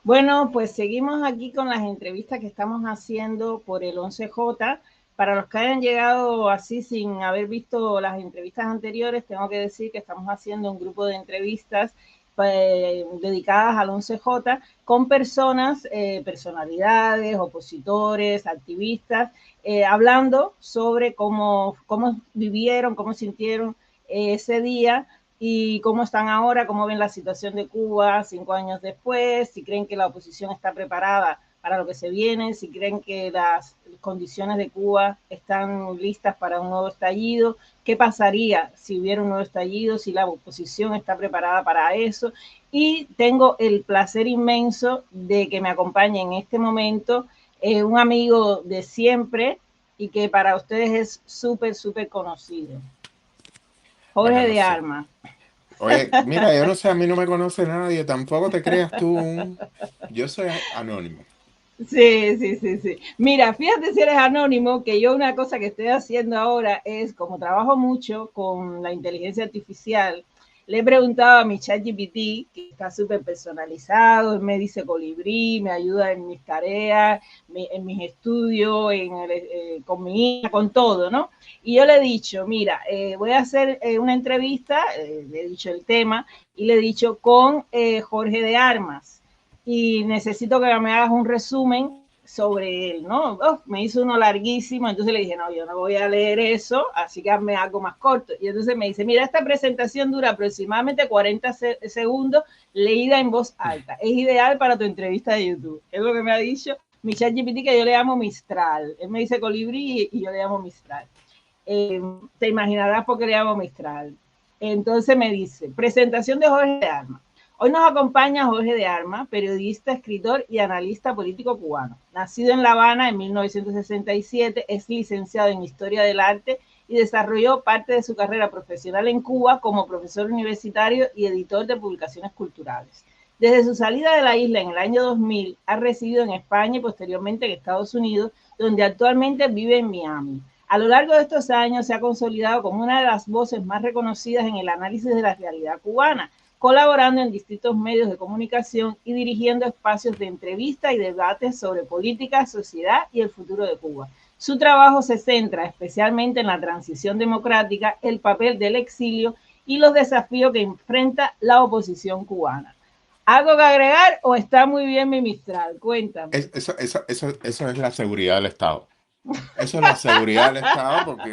Bueno, pues seguimos aquí con las entrevistas que estamos haciendo por el 11J. Para los que hayan llegado así sin haber visto las entrevistas anteriores, tengo que decir que estamos haciendo un grupo de entrevistas dedicadas al 11J con personas, personalidades, opositores, activistas, hablando sobre cómo vivieron, cómo sintieron ese día y cómo están ahora, cómo ven la situación de Cuba 5 años después, si creen que la oposición está preparada para lo que se viene, si creen que las condiciones de Cuba están listas para un nuevo estallido, qué pasaría si hubiera un nuevo estallido, si la oposición está preparada para eso. Y tengo el placer inmenso de que me acompañe en este momento un amigo de siempre y que para ustedes es súper, súper conocido, Bueno, Jorge no de sé. Armas. Oye, mira, yo no sé, a mí no me conoce nadie, tampoco te creas tú Yo soy anónimo. Sí, sí, sí, sí. Mira, fíjate si eres anónimo, que yo una cosa que estoy haciendo ahora es, como trabajo mucho con la inteligencia artificial, le he preguntado a mi ChatGPT, que está súper personalizado, él me dice colibrí, me ayuda en mis tareas, en mis estudios, con mi hija, con todo, ¿no? Y yo le he dicho, mira, voy a hacer una entrevista, le he dicho el tema, y le he dicho con Jorge de Armas y necesito que me hagas un resumen sobre él, ¿no? Me hizo uno larguísimo, entonces le dije, no, yo no voy a leer eso, así que hazme algo más corto. Y entonces me dice, mira, esta presentación dura aproximadamente 40 segundos, leída en voz alta. Es ideal para tu entrevista de YouTube. Es lo que me ha dicho mi ChatGPT, que yo le llamo Mistral. Él me dice colibrí y yo le llamo Mistral. Te imaginarás por qué le llamo Mistral. Entonces me dice, presentación de Jorge de Armas. Hoy nos acompaña Jorge de Armas, periodista, escritor y analista político cubano. Nacido en La Habana en 1967, es licenciado en Historia del Arte y desarrolló parte de su carrera profesional en Cuba como profesor universitario y editor de publicaciones culturales. Desde su salida de la isla en el año 2000, ha residido en España y posteriormente en Estados Unidos, donde actualmente vive en Miami. A lo largo de estos años se ha consolidado como una de las voces más reconocidas en el análisis de la realidad cubana, colaborando en distintos medios de comunicación y dirigiendo espacios de entrevista y debates sobre política, sociedad y el futuro de Cuba. Su trabajo se centra especialmente en la transición democrática, el papel del exilio y los desafíos que enfrenta la oposición cubana. ¿Algo que agregar o está muy bien mi Mistral? Cuéntame. Eso es la seguridad del Estado. Eso es la seguridad del Estado porque...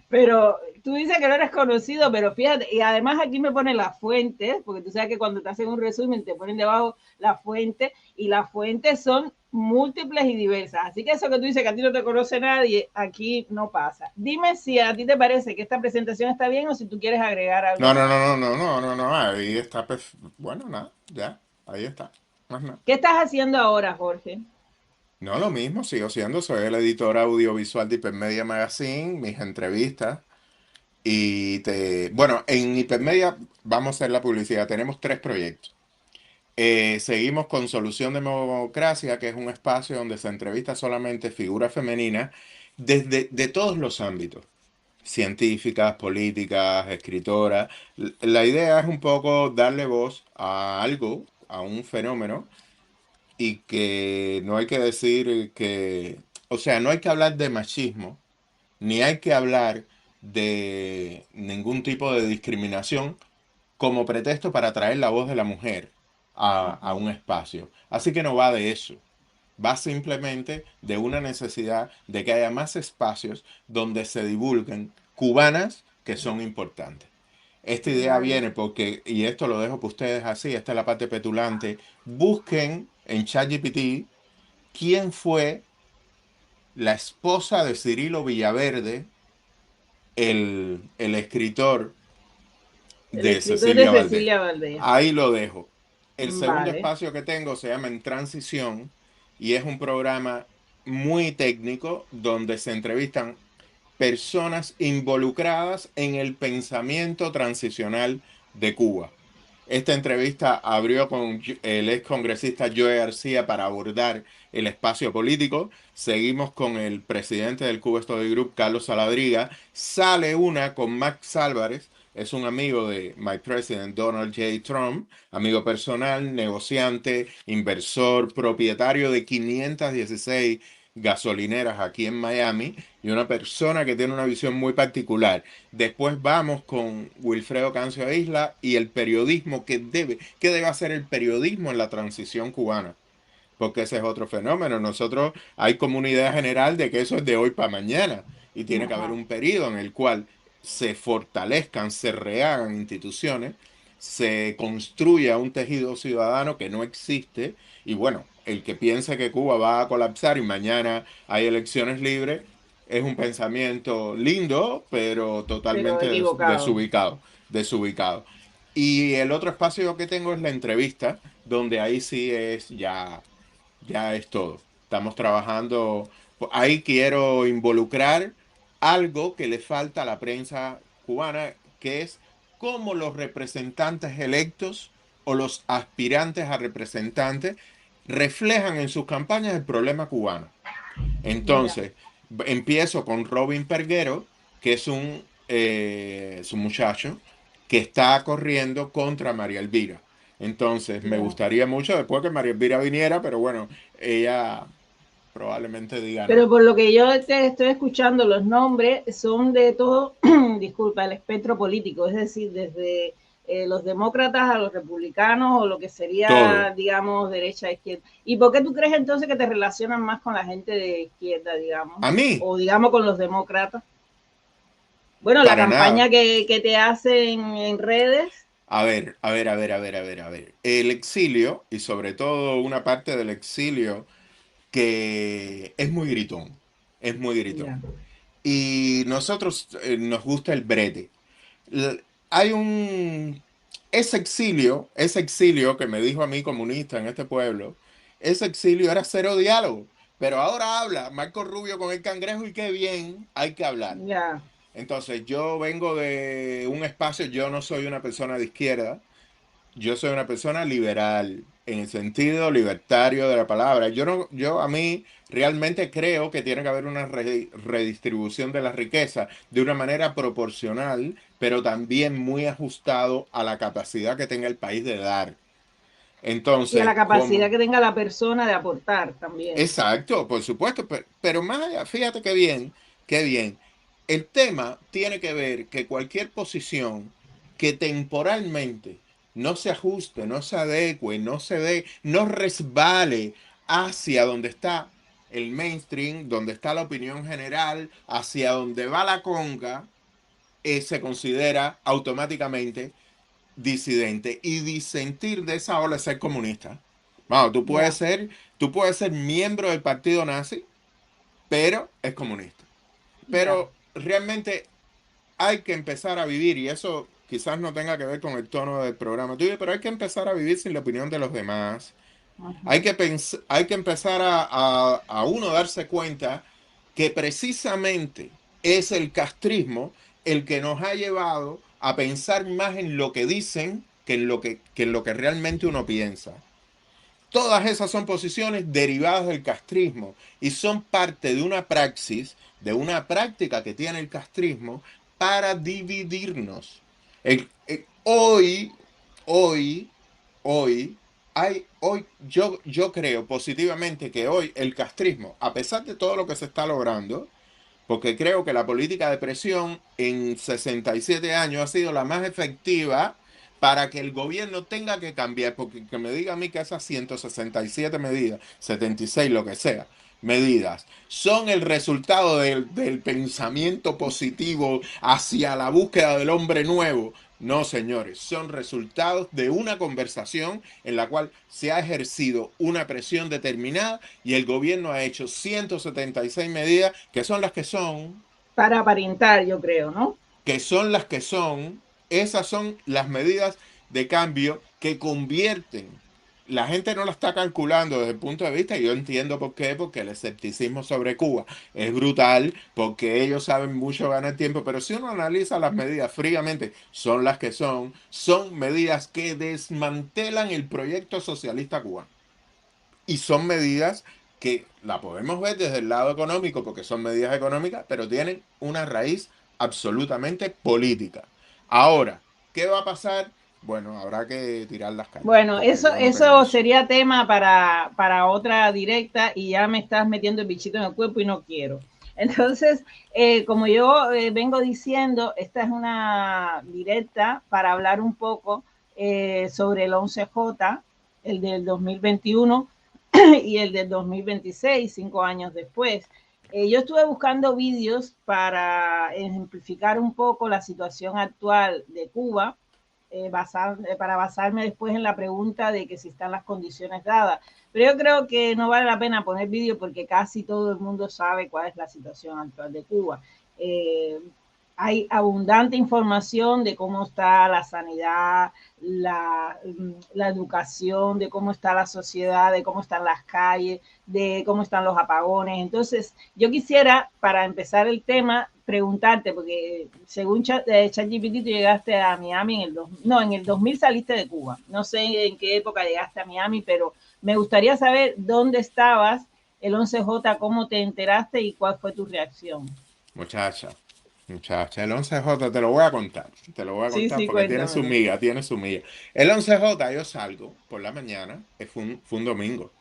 Pero tú dices que no eres conocido, pero fíjate, y además aquí me ponen las fuentes, porque tú sabes que cuando te hacen un resumen te ponen debajo las fuentes, y las fuentes son múltiples y diversas. Así que eso que tú dices que a ti no te conoce nadie, aquí no pasa. Dime si a ti te parece que esta presentación está bien o si tú quieres agregar algo No, no, más. no, no, no, no, no, no, ahí está, bueno, nada, ya, ahí está, más nada. ¿Qué estás haciendo ahora, Jorge? No, lo mismo, sigo siendo, soy el editor audiovisual de Hipermedia Magazine, mis entrevistas. Bueno, en Hipermedia vamos a hacer la publicidad. Tenemos tres proyectos. Seguimos con Solución Democracia, que es un espacio donde se entrevista solamente figuras femeninas desde de todos los ámbitos, científicas, políticas, escritoras. La idea es un poco darle voz a algo, a un fenómeno, y que no hay que decir que, o sea, no hay que hablar de machismo ni hay que hablar de ningún tipo de discriminación como pretexto para traer la voz de la mujer a un espacio. Así que no va de eso. Va simplemente de una necesidad de que haya más espacios donde se divulguen cubanas que son importantes. Esta idea Vale. viene porque, y esto lo dejo para ustedes así, esta es la parte petulante, busquen en ChatGPT quién fue la esposa de Cirilo Villaverde, el escritor El de escritor de Cecilia Valdés. Cecilia Valdés. Ahí lo dejo. El segundo Vale. espacio que tengo se llama En Transición y es un programa muy técnico donde se entrevistan personas involucradas en el pensamiento transicional de Cuba. Esta entrevista abrió con el ex congresista Joe García para abordar el espacio político. Seguimos con el presidente del Cuba Study Group, Carlos Saladriga. Sale una con Max Álvarez es un amigo de my president Donald J. Trump, amigo personal, negociante, inversor, propietario de 516 gasolineras aquí en Miami y una persona que tiene una visión muy particular. Después vamos con Wilfredo Cancio Isla y el periodismo que debe hacer el periodismo en la transición cubana, porque ese es otro fenómeno. Nosotros hay como una idea general de que eso es de hoy para mañana y tiene que haber Ajá. un periodo en el cual se fortalezcan, se rehagan instituciones, se construya un tejido ciudadano que no existe y bueno, el que piense que Cuba va a colapsar y mañana hay elecciones libres es un pensamiento lindo, pero Pero totalmente equivocado. desubicado, desubicado. Y el otro espacio que tengo es la entrevista, donde ahí sí es ya es todo. Estamos trabajando, ahí quiero involucrar algo que le falta a la prensa cubana, que es cómo los representantes electos o los aspirantes a representantes reflejan en sus campañas el problema cubano. Mira, Entonces, empiezo con Robin Perguero, que es un muchacho que está corriendo contra María Elvira. Entonces, me ya. gustaría mucho después que María Elvira viniera, pero bueno, ella probablemente diga no. Pero por lo que yo te estoy escuchando, los nombres son de todo, disculpa, el espectro político, es decir, desde los demócratas a los republicanos o lo que Todo. sería, digamos, derecha a izquierda. ¿Y por qué tú crees entonces que te relacionan más con la gente de izquierda, digamos, A mí, o digamos con los demócratas? Bueno, la para nada. campaña que te hacen en redes. A ver, a ver, a ver, a ver, a ver, a ver. El exilio, y sobre todo una parte del exilio que es muy gritón, es muy Ya, gritón. Y nosotros nos gusta el brete. Hay ese exilio que me dijo a mí comunista en este pueblo, ese exilio era cero diálogo. Pero ahora habla Marco Rubio con el cangrejo y qué bien hay que hablar. ya, Entonces yo vengo de un espacio, yo no soy una persona de izquierda, yo soy una persona liberal, en el sentido libertario de la palabra. Yo no, yo a mí realmente creo que tiene que haber una redistribución de la riqueza de una manera proporcional, pero también muy ajustado a la capacidad que tenga el país de dar. y a la Entonces, capacidad como, que tenga la persona de aportar también. exacto, por supuesto, pero más allá, fíjate qué bien, qué bien. El tema tiene que ver que cualquier posición que temporalmente no se ajuste, no se adecue, no se dé, no resbale hacia donde está el mainstream, donde está la opinión general, hacia donde va la conga, se considera automáticamente disidente y disentir de esa ola es ser comunista. Vamos, Ya, tú puedes ser miembro del partido nazi, pero es comunista. ya. Pero realmente hay que empezar a vivir, y eso quizás no tenga que ver con el tono del programa tuyo, pero hay que empezar a vivir sin la opinión de los demás. Ajá. Hay que empezar a uno darse cuenta que precisamente es el castrismo el que nos ha llevado a pensar más en lo que dicen que en lo que realmente uno piensa. Todas esas son posiciones derivadas del castrismo y son parte de una praxis, de una práctica que tiene el castrismo para dividirnos. Hoy, hoy, hoy, yo creo positivamente que hoy el castrismo, a pesar de todo lo que se está logrando, porque creo que la política de presión en 67 años ha sido la más efectiva para que el gobierno tenga que cambiar, porque que me diga a mí que esas 167 medidas, 76, lo que sea, medidas, son el resultado del pensamiento positivo hacia la búsqueda del hombre nuevo. No, señores, son resultados de una conversación en la cual se ha ejercido una presión determinada y el gobierno ha hecho 176 medidas que son las Para aparentar, yo creo, ¿no? que son las que son, esas son las medidas de cambio que convierten. La gente no la está calculando desde el punto de vista, y yo entiendo por qué, porque el escepticismo sobre Cuba es brutal, porque ellos saben mucho ganar tiempo, pero si uno analiza las medidas fríamente, son las que son medidas que desmantelan el proyecto socialista cubano. Y son medidas que la podemos ver desde el lado económico, porque son medidas económicas, pero tienen una raíz absolutamente política. Ahora, ¿qué va a pasar? Bueno, habrá que tirar las cartas, Bueno, porque yo no tengo eso eso. sería tema para otra directa y ya me estás metiendo el bichito en el cuerpo y no quiero. Entonces, como yo vengo diciendo, esta es una directa para hablar un poco sobre el 11J, el del 2021 y el del 2026, 5 años después. Yo estuve buscando vídeos para ejemplificar un poco la situación actual de Cuba para basarme después en la pregunta de que si están las condiciones dadas. Pero yo creo que no vale la pena poner vídeo porque casi todo el mundo sabe cuál es la situación actual de Cuba. Eh, Hay abundante información de cómo está la sanidad, la educación, de cómo está la sociedad, de cómo están las calles, de cómo están los apagones. Entonces, yo quisiera, para empezar el tema, preguntarte, porque según ChatGPT tú llegaste a Miami en el 2000 saliste de Cuba. No sé en qué época llegaste a Miami, pero me gustaría saber dónde estabas el 11J, cómo te enteraste y cuál fue tu reacción. Muchacha, muchacha, el 11J te lo voy a Sí, contar sí, porque tiene su cuéntamelo. miga, tiene su miga. El 11J yo salgo por la mañana, fue un domingo.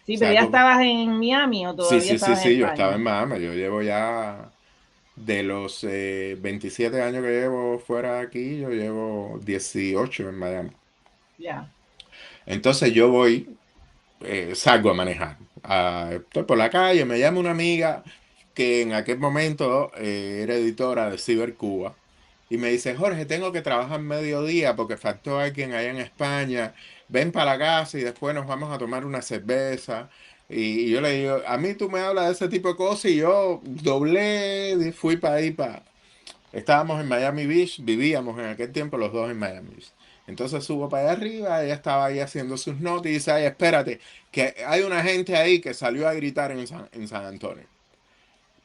Sí, pero ya Salgo, estabas en Miami o sí, todavía sí, sí, estabas en sí, yo estaba España. en Miami, yo llevo ya de los 27 años que llevo fuera de aquí, yo llevo 18 en Miami. Ya. Entonces yo voy, salgo a manejar. Estoy por la calle, me llama una amiga que en aquel momento era editora de Cibercuba y me dice, Jorge, tengo que trabajar mediodía porque faltó alguien allá en España, ven para la casa y después nos vamos a tomar una cerveza. Y yo le digo, a mí tú me hablas de ese tipo de cosas y yo doblé, fui para ahí, para... Estábamos en Miami Beach, vivíamos en aquel tiempo los dos en Miami Beach. Entonces subo para allá arriba, ella estaba ahí haciendo sus notas y dice, ay, espérate, que hay una gente ahí que salió a gritar en San Antonio.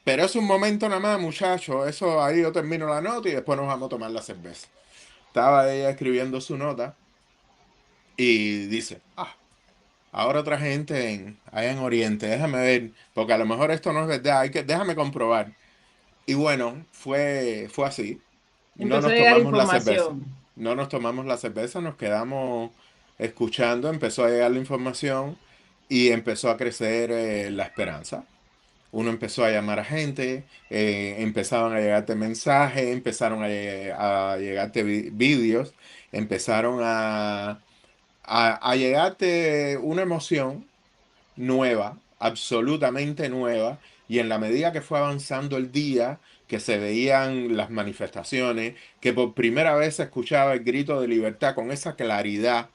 Pero es un momento nada más, muchacho, eso ahí yo termino la nota y después nos vamos a tomar la cerveza. Estaba ella escribiendo su nota y dice, ahora otra gente allá en Oriente, déjame ver, porque a lo mejor esto no es verdad, déjame comprobar. Y bueno, fue así. No Empezó a nos llegar tomamos la cerveza. información. No nos tomamos la cerveza, nos quedamos escuchando, empezó a llegar la información y empezó a crecer la esperanza. Uno empezó a llamar a gente, empezaron a llegarte mensajes, empezaron a llegarte vídeos, empezaron a llegarte una emoción nueva, absolutamente nueva, y en la medida que fue avanzando el día, que se veían las manifestaciones, que por primera vez se escuchaba el grito de libertad con esa claridad,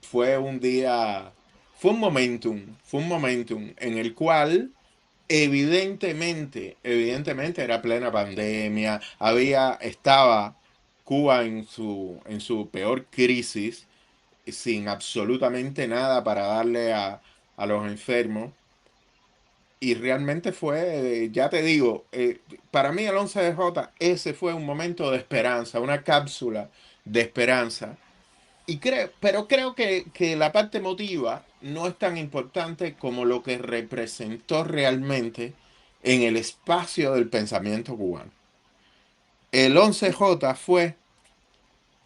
fue un día, fue un momentum en el cual evidentemente era plena pandemia, estaba Cuba en su peor crisis sin absolutamente nada para darle a los enfermos. Y realmente fue, ya te digo, para mí el 11 de J, ese fue un momento de esperanza, una cápsula de esperanza. Pero creo que la parte emotiva no es tan importante como lo que representó realmente en el espacio del pensamiento cubano. El 11J fue,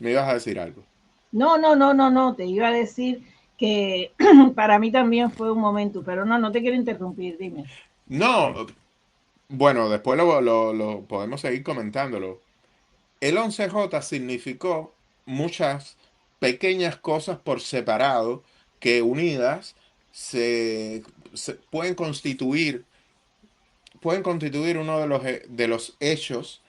me ibas a decir algo. No, no, no, no, no, te iba a decir que para mí también fue un momento, pero no, no te quiero interrumpir, dime. No, bueno, después lo podemos seguir comentándolo. El 11J significó muchas pequeñas cosas por separado que unidas se, pueden constituir uno de los hechos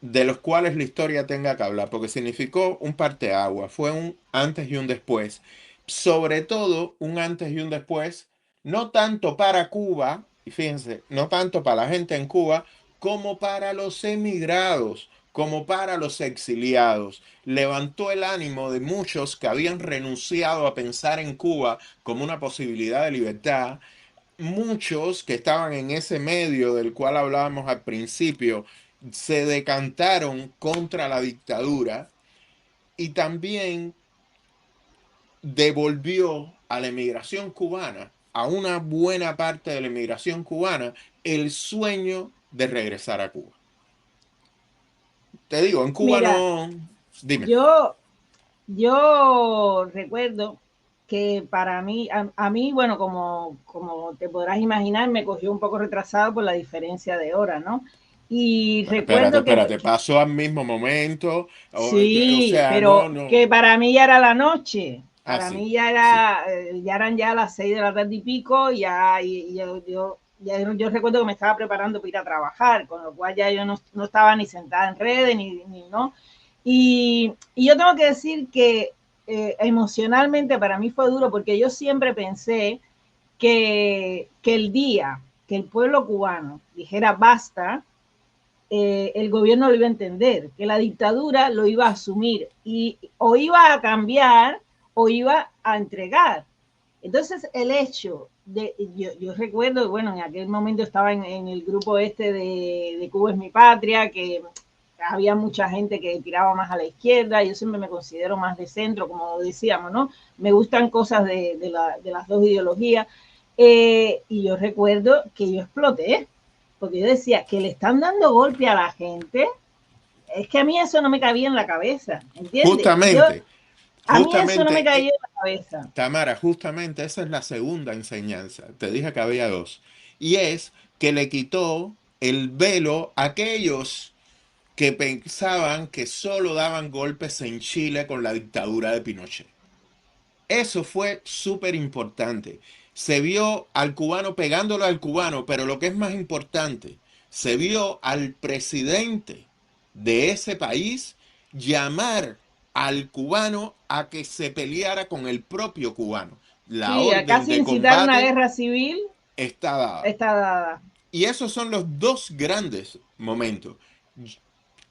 de los cuales la historia tenga que hablar, porque significó un parteaguas, fue un antes y un después. Sobre todo un antes y un después, no tanto para Cuba, y fíjense, no tanto para la gente en Cuba, como para los emigrados, como para los exiliados. Levantó el ánimo de muchos que habían renunciado a pensar en Cuba como una posibilidad de libertad, muchos que estaban en ese medio del cual hablábamos al principio se decantaron contra la dictadura y también devolvió a la emigración cubana, a una buena parte de la emigración cubana, el sueño de regresar a Cuba. te digo, en Cuba Mira, no, dime. yo, yo recuerdo que para mí, a mí, bueno, como te podrás imaginar, me cogió un poco retrasado por la diferencia de hora, ¿no? Y Espérate, recuerdo espérate, pasó al mismo momento, o sí, sea, no, pero no. que para mí ya era la noche. Ah, Para sí, mí ya sí. era, ya eran ya las 6 de la tarde y pico, ya, yo recuerdo que me estaba preparando para ir a trabajar, con lo cual ya yo no estaba ni sentada en redes, ni no. Y yo tengo que decir que emocionalmente para mí fue duro, porque yo siempre pensé que el día que el pueblo cubano dijera basta, el gobierno lo iba a entender, que la dictadura lo iba a asumir y o iba a cambiar o iba a entregar. Entonces el hecho de, yo recuerdo, bueno, en aquel momento estaba en el grupo este de Cuba es mi patria, que había mucha gente que tiraba más a la izquierda, yo siempre me considero más de centro, como decíamos, ¿no? Me gustan cosas de las dos ideologías, y yo recuerdo que yo exploté, porque yo decía que le están dando golpe a la gente, es que a mí eso no me cabía en la cabeza, ¿entiendes? Justamente, A mí eso no me justamente, cabía en la cabeza. Tamara, justamente esa es la segunda enseñanza. Te dije que había dos. Y es que le quitó el velo a aquellos que pensaban que solo daban golpes en Chile con la dictadura de Pinochet. Eso fue súper importante. Se vio al cubano pegándolo al cubano, pero lo que es más importante, se vio al presidente de ese país llamar al cubano a que se peleara con el propio cubano. La Sí, a orden casi de incitar una combate guerra civil está dada. está dada. Y esos son los dos grandes momentos.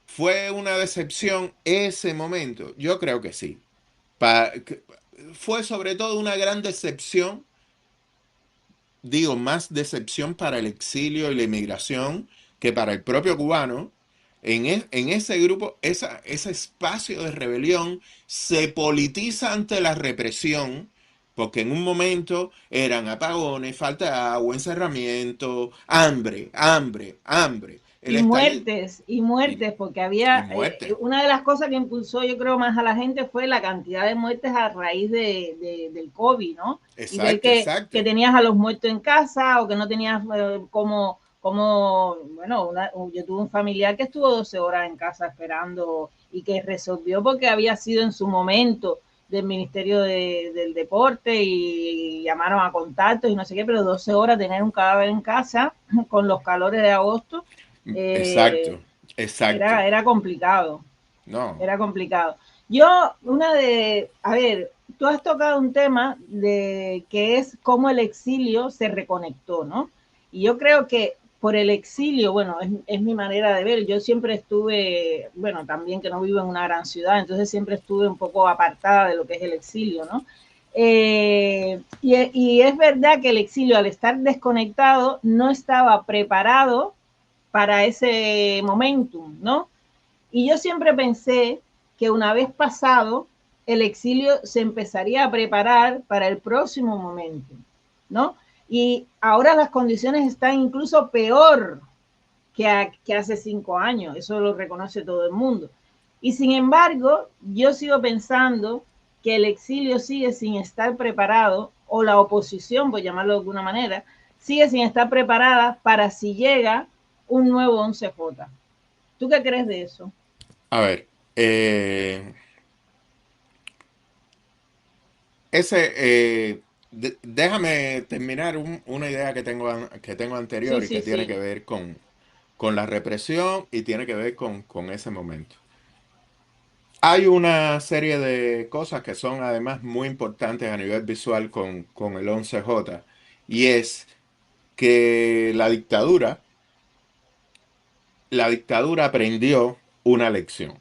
¿Fue una decepción ese momento? Yo creo que sí. Pa- Fue sobre todo una gran decepción, digo, más decepción para el exilio y la inmigración que para el propio cubano. En ese grupo, ese espacio de rebelión se politiza ante la represión, porque en un momento eran apagones, falta de agua, encerramiento, hambre, hambre, hambre. El estallido Y y, muertes, porque y había, muerte. una de las cosas que impulsó yo creo más a la gente fue la cantidad de muertes a raíz del COVID, ¿no? Y ver Exacto, que exacto. tenías a los muertos en casa o que no tenías bueno, yo tuve un familiar que estuvo 12 horas en casa esperando y que resolvió porque había sido en su momento del Ministerio del Deporte y llamaron a contactos y no sé qué, pero 12 horas tener un cadáver en casa con los calores de agosto, eh, Exacto, exacto. era complicado, No, era complicado. Yo, a ver, tú has tocado un tema de que es cómo el exilio se reconectó, ¿no? Y yo creo que por el exilio, bueno, es mi manera de ver, yo siempre estuve, bueno, también que no vivo en una gran ciudad, entonces siempre estuve un poco apartada de lo que es el exilio, ¿no? Y es verdad que el exilio, al estar desconectado, no estaba preparado para ese momentum, ¿no? Y yo siempre pensé que una vez pasado, el exilio se empezaría a preparar para el próximo momento, ¿no? Y ahora las condiciones están incluso peor que hace 5 años, eso lo reconoce todo el mundo. Y sin embargo, yo sigo pensando que el exilio sigue sin estar preparado, o la oposición, por llamarlo de alguna manera, sigue sin estar preparada para si llega un nuevo 11J. ¿Tú qué crees de eso? a ver, ese, déjame terminar una idea que tengo Sí, anterior y que sí, tiene que sí. ver con la represión y tiene que ver con ese momento. Hay una serie de cosas que son además muy importantes a nivel visual con el 11J y es que la dictadura aprendió una lección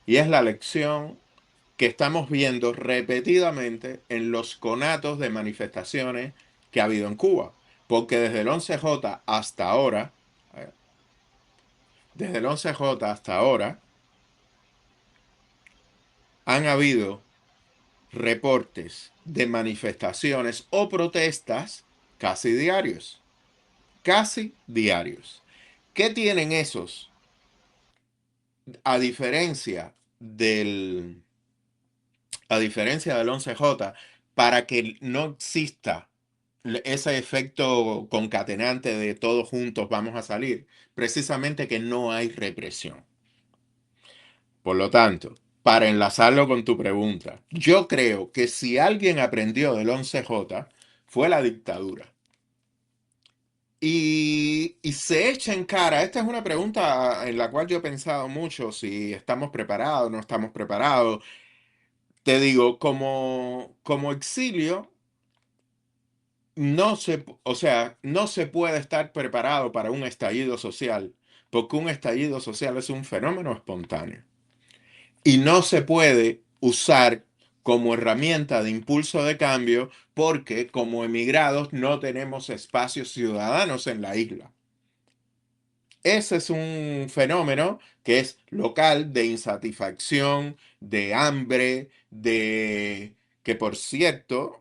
y es la lección que estamos viendo repetidamente en los conatos de manifestaciones que ha habido en Cuba. Porque desde el 11J hasta ahora, eh, desde el 11J hasta ahora, han habido reportes de manifestaciones o protestas casi diarios. Casi diarios. ¿Qué tienen esos a diferencia del, a diferencia del 11J, para que no exista ese efecto concatenante de todos juntos vamos a salir, precisamente que no hay represión. Por lo tanto, para enlazarlo con tu pregunta, yo creo que si alguien aprendió del 11J fue la dictadura. Y se echa en cara, esta es una pregunta en la cual yo he pensado mucho, si estamos preparados o no estamos preparados. Te digo, como exilio, o sea, no se puede estar preparado para un estallido social, porque un estallido social es un fenómeno espontáneo. Y no se puede usar como herramienta de impulso de cambio porque como emigrados no tenemos espacios ciudadanos en la isla. Ese es un fenómeno que es local de insatisfacción, de hambre, de que por cierto,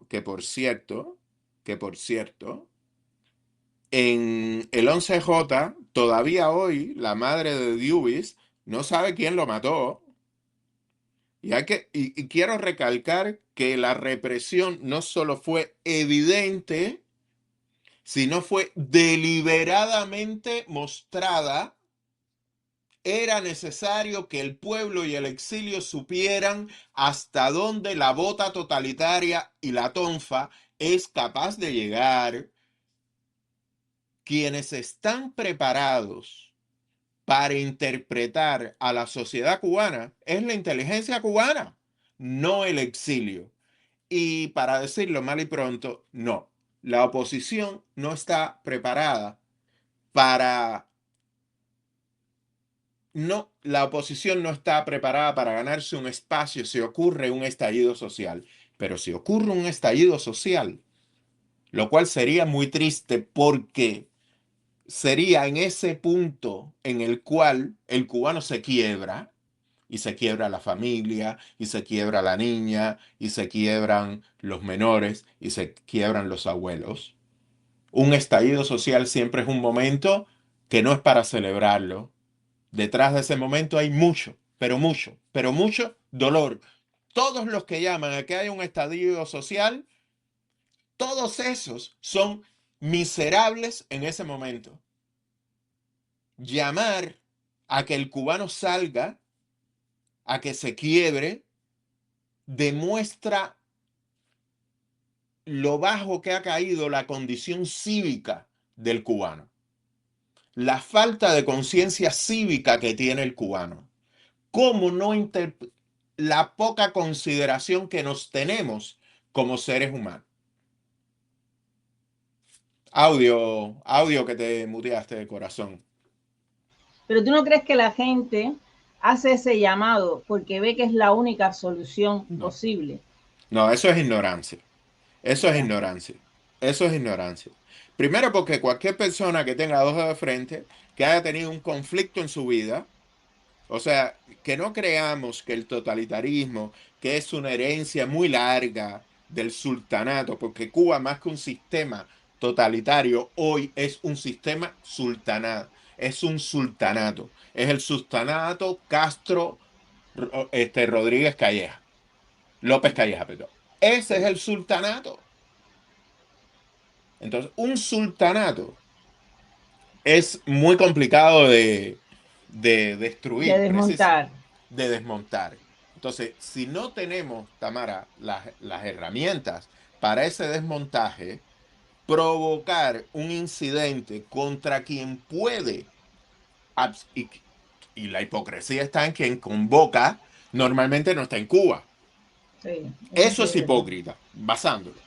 en el 11J, todavía hoy, la madre de Dewis no sabe quién lo mató. Y quiero recalcar que la represión no solo fue evidente, sino fue deliberadamente mostrada. Era necesario que el pueblo y el exilio supieran hasta dónde la bota totalitaria y la tonfa es capaz de llegar. Quienes están preparados para interpretar a la sociedad cubana es la inteligencia cubana, no el exilio. Y para decirlo mal y pronto, no, la oposición no está preparada para... No, la oposición no está preparada para ganarse un espacio si ocurre un estallido social. Pero si ocurre un estallido social, lo cual sería muy triste porque sería en ese punto en el cual el cubano se quiebra, y se quiebra la familia, y se quiebra la niña, y se quiebran los menores, y se quiebran los abuelos. Un estallido social siempre es un momento que no es para celebrarlo. Detrás de ese momento hay mucho, pero mucho dolor. Todos los que llaman a que haya un estallido social, todos esos son miserables en ese momento. Llamar a que el cubano salga, a que se quiebre, demuestra lo bajo que ha caído la condición cívica del cubano, la falta de conciencia cívica que tiene el cubano, cómo no la poca consideración que nos tenemos como seres humanos. Audio que te muteaste de corazón. Pero tú no crees que la gente hace ese llamado porque ve que es la única solución No, posible. no, eso es ignorancia. Eso es Ya. ignorancia. Eso es ignorancia. Primero porque cualquier persona que tenga dos dedos de frente, que haya tenido un conflicto en su vida, o sea, que no creamos que el totalitarismo, que es una herencia muy larga del sultanato, porque Cuba más que un sistema totalitario, hoy es un sistema sultanato, es un sultanato, es el sultanato Castro Rodríguez Calleja, López Calleja, perdón. Ese es Sí. el sultanato. Entonces, un sultanato es muy complicado de De destruir, desmontar. de desmontar. Entonces, si no tenemos, Tamara, las herramientas para ese desmontaje, provocar un incidente contra quien puede, y, y la hipocresía está en quien convoca, normalmente no está en Cuba. Sí, eso Eso sí es es verdad. hipócrita, basándolo.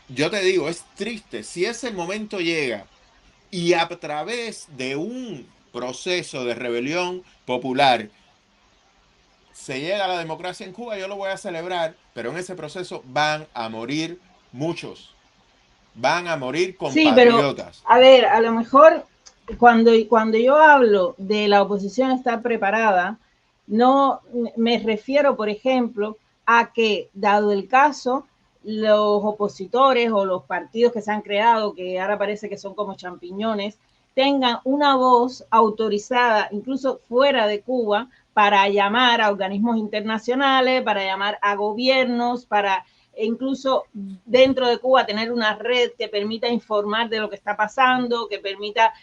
Yo te digo, es triste si ese momento llega y a través de un proceso de rebelión popular se llega a la democracia en Cuba, yo lo voy a celebrar, pero en ese proceso van a morir muchos, van a morir Sí, pero compatriotas. a ver, a lo mejor cuando yo hablo de la oposición estar preparada, no me refiero, por ejemplo, a que, dado el caso, los opositores o los partidos que se han creado, que ahora parece que son como champiñones, tengan una voz autorizada, incluso fuera de Cuba, para llamar a organismos internacionales, para llamar a gobiernos, para incluso dentro de Cuba tener una red que permita informar de lo que está pasando, que permita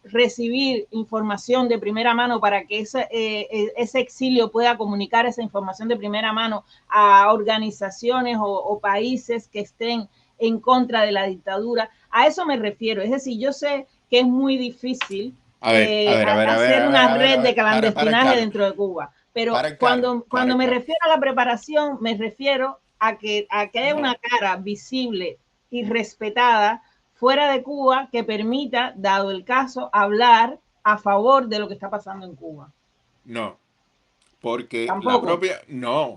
recibir información de primera mano para que ese exilio pueda comunicar esa información de primera mano a organizaciones o países que estén en contra de la dictadura. A eso me refiero. Es decir, yo sé que es muy difícil hacer una red de para el clandestinaje Carlos, dentro de Cuba, pero para el Carlos, para cuando el me Carlos. refiero a la preparación, me refiero a que haya una No, cara visible y respetada fuera de Cuba que permita, dado el caso, hablar a favor de lo que está pasando en Cuba. no, porque Tampoco.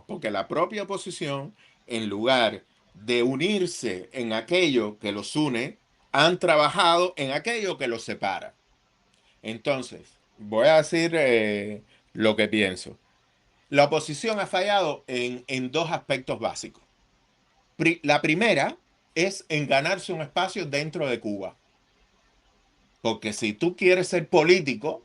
porque la propia oposición, en lugar de unirse en aquello que los une, han trabajado en aquello que los separa. Entonces, voy a decir lo que pienso. La oposición ha fallado en dos aspectos básicos. La primera es en ganarse un espacio dentro de Cuba. Porque si tú quieres ser político,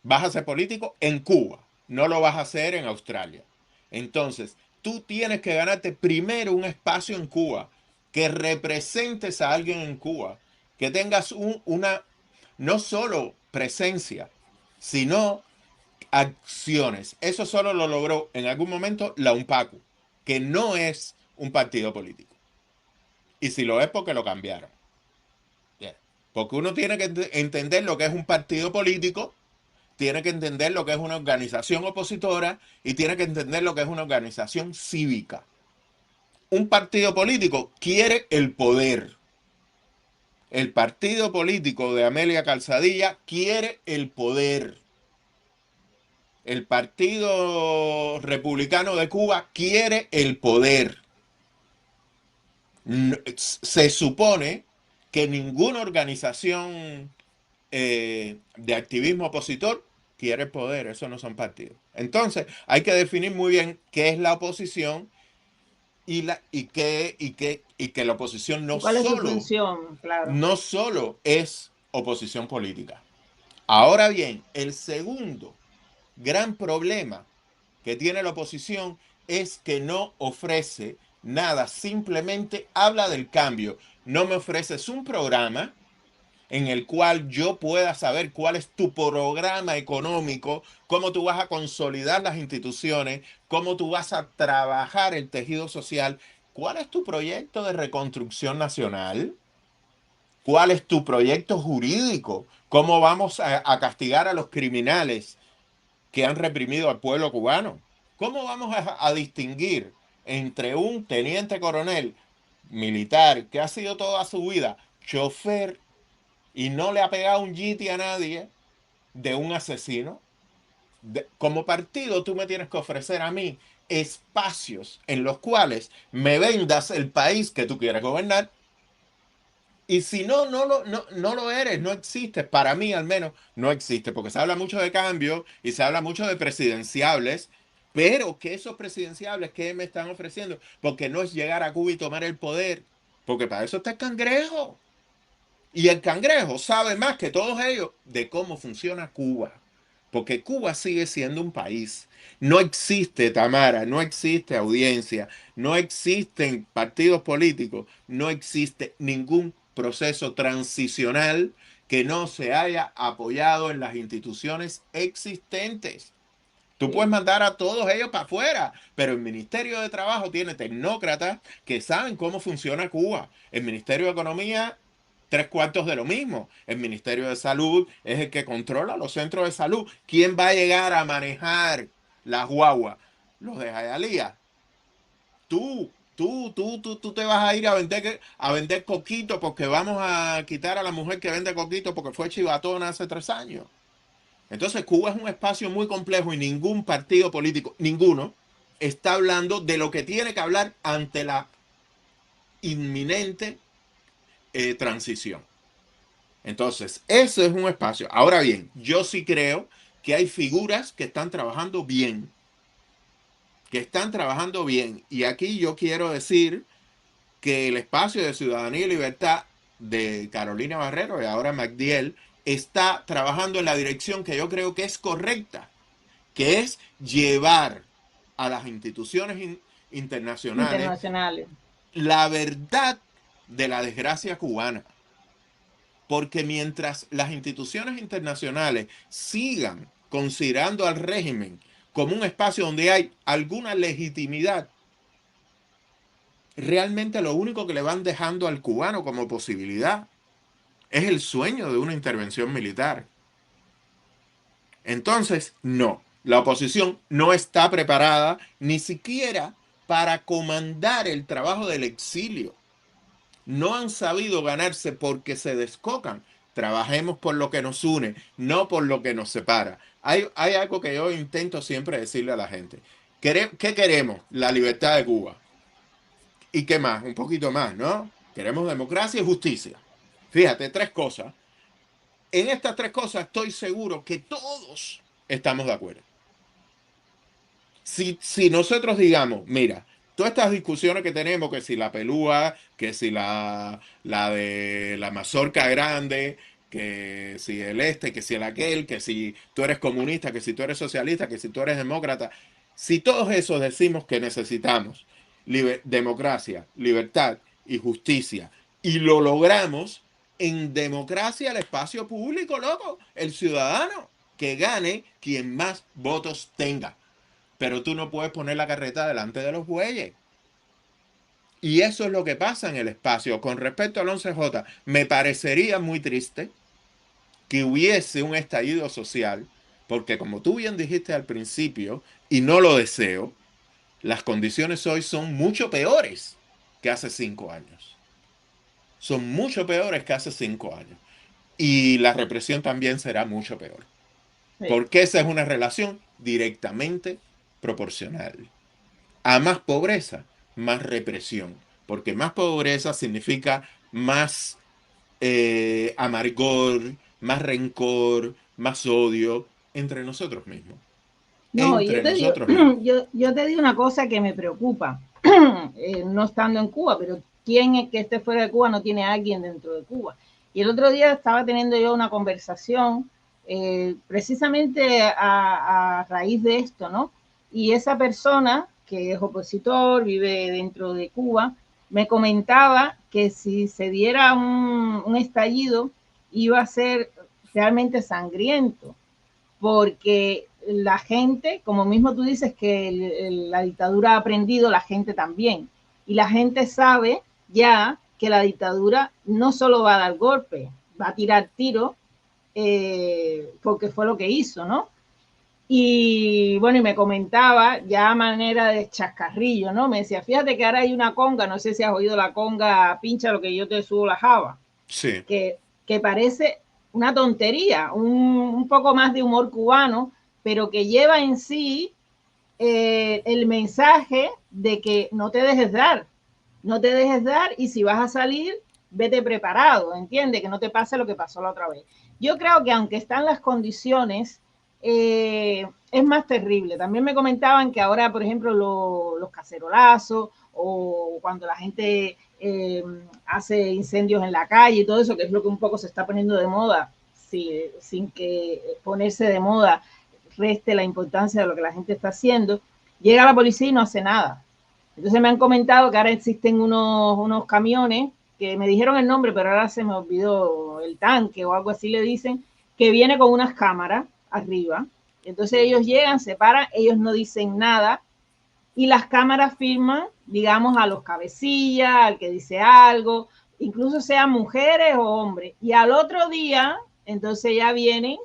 vas a ser político en Cuba, no lo vas a hacer en Australia. Entonces, tú tienes que ganarte primero un espacio en Cuba, que representes a alguien en Cuba, que tengas una, no solo presencia, sino acciones. Eso solo lo logró en algún momento la UNPACU, que no es un partido político. Y si lo es, porque lo cambiaron. Yeah. Porque uno tiene que entender lo que es un partido político, tiene que entender lo que es una organización opositora y tiene que entender lo que es una organización cívica. Un partido político quiere el poder. El partido político de Amelia Calzadilla quiere el poder. El Partido Republicano de Cuba quiere el poder. Se supone que ninguna organización de activismo opositor quiere poder, eso no son partidos. Entonces, hay que definir muy bien qué es la oposición y que la oposición ¿Y cuál es su función? Claro. no solo es oposición política. Ahora bien, el segundo gran problema que tiene la oposición es que no ofrece nada, simplemente habla del cambio. No me ofreces un programa en el cual yo pueda saber cuál es tu programa económico, cómo tú vas a consolidar las instituciones, cómo tú vas a trabajar el tejido social, cuál es tu proyecto de reconstrucción nacional, cuál es tu proyecto jurídico, cómo vamos a castigar a los criminales que han reprimido al pueblo cubano, cómo vamos a distinguir entre un teniente coronel militar que ha sido toda su vida chofer y no le ha pegado un GT a nadie de un asesino. Como partido, tú me tienes que ofrecer a mí espacios en los cuales me vendas el país que tú quieres gobernar. Y si no lo eres, no existes. Para mí, al menos, no existe. Porque se habla mucho de cambio y se habla mucho de presidenciables. Pero que esos presidenciables, ¿qué me están ofreciendo? Porque no es llegar a Cuba y tomar el poder. Porque para eso está el Cangrejo. Y el Cangrejo sabe más que todos ellos de cómo funciona Cuba. Porque Cuba sigue siendo un país. No existe Tamara, no existe audiencia, no existen partidos políticos, no existe ningún proceso transicional que no se haya apoyado en las instituciones existentes. Tú puedes Sí. mandar a todos ellos para afuera, pero el Ministerio de Trabajo tiene tecnócratas que saben cómo funciona Cuba. El Ministerio de Economía, tres cuartos de lo mismo. El Ministerio de Salud es el que controla los centros de salud. ¿Quién va a llegar a manejar las guaguas? Los de Hialeah. Tú te vas a ir a vender coquito porque vamos a quitar a la mujer que vende coquito porque fue chivatona hace 3 años. Entonces, Cuba es un espacio muy complejo y ningún partido político, ninguno, está hablando de lo que tiene que hablar ante la inminente transición. Entonces, eso es un espacio. Ahora bien, yo sí creo que hay figuras que están trabajando bien, que están trabajando bien. Y aquí yo quiero decir que el espacio de ciudadanía y libertad de Carolina Barrero y ahora MacDiel está trabajando en la dirección que yo creo que es correcta, que es llevar a las instituciones internacionales internacionales. la verdad de la desgracia cubana. Porque mientras las instituciones internacionales sigan considerando al régimen como un espacio donde hay alguna legitimidad, realmente lo único que le van dejando al cubano como posibilidad es el sueño de una intervención militar. Entonces, no, la oposición no está preparada ni siquiera para comandar el trabajo del exilio. No han sabido ganarse porque se descocan. Trabajemos por lo que nos une, no por lo que nos separa. Hay algo que yo intento siempre decirle a la gente. ¿Qué queremos? La libertad de Cuba. ¿Y qué más? Un poquito más, ¿no? Queremos democracia y justicia. Fíjate, tres cosas. En estas tres cosas estoy seguro que todos estamos de acuerdo. Si nosotros digamos, mira, todas estas discusiones que tenemos, que si la pelúa, que si la de la mazorca grande, que si el este, que si el aquel, que si tú eres comunista, que si tú eres socialista, que si tú eres demócrata, si todos esos decimos que necesitamos democracia, libertad y justicia, y lo logramos, en democracia el espacio público, loco, el ciudadano, que gane quien más votos tenga. Pero tú no puedes poner la carreta delante de los bueyes. Y eso es lo que pasa en el espacio. Con respecto al 11J, me parecería muy triste que hubiese un estallido social, porque como tú bien dijiste al principio, y no lo deseo, las condiciones hoy son mucho peores que hace 5 años. Son mucho peores que hace 5 años. Y la represión también será mucho peor. Sí. Porque esa es una relación directamente proporcional. A más pobreza, más represión, porque más pobreza significa más amargor, más rencor, más odio entre nosotros mismos. No, y yo Entre te digo, nosotros mismos. yo te digo una cosa que me preocupa, no estando en Cuba, pero ¿quién es que esté fuera de Cuba no tiene a alguien dentro de Cuba? Y el otro día estaba teniendo yo una conversación precisamente a raíz de esto, ¿no? Y esa persona que es opositor, vive dentro de Cuba, me comentaba que si se diera un estallido iba a ser realmente sangriento, porque la gente, como mismo tú dices que la dictadura ha aprendido, la gente también. Y la gente sabe ya que la dictadura no solo va a dar golpe, va a tirar tiro, porque fue lo que hizo, ¿no? Y bueno, y me comentaba ya a manera de chascarrillo, ¿no? Me decía, fíjate que ahora hay una conga, no sé si has oído la conga, pincha lo que yo te subo la java, Sí. que parece una tontería, un poco más de humor cubano, pero que lleva en sí el mensaje de que no te dejes dar, no te dejes dar y si vas a salir, vete preparado, ¿entiendes? Que no te pase lo que pasó la otra vez. Yo creo que aunque están las condiciones, es más terrible. También me comentaban que ahora, por ejemplo, los cacerolazos o cuando la gente hace incendios en la calle y todo eso, que es lo que un poco se está poniendo de moda, sin que ponerse de moda reste la importancia de lo que la gente está haciendo, llega la policía y no hace nada. Entonces me han comentado que ahora existen unos camiones, que me dijeron el nombre, pero ahora se me olvidó, el tanque o algo así le dicen, que viene con unas cámaras arriba. Entonces ellos llegan, se paran, ellos no dicen nada y las cámaras filman, digamos, a los cabecillas, al que dice algo, incluso sean mujeres o hombres. Y al otro día, entonces ya vienen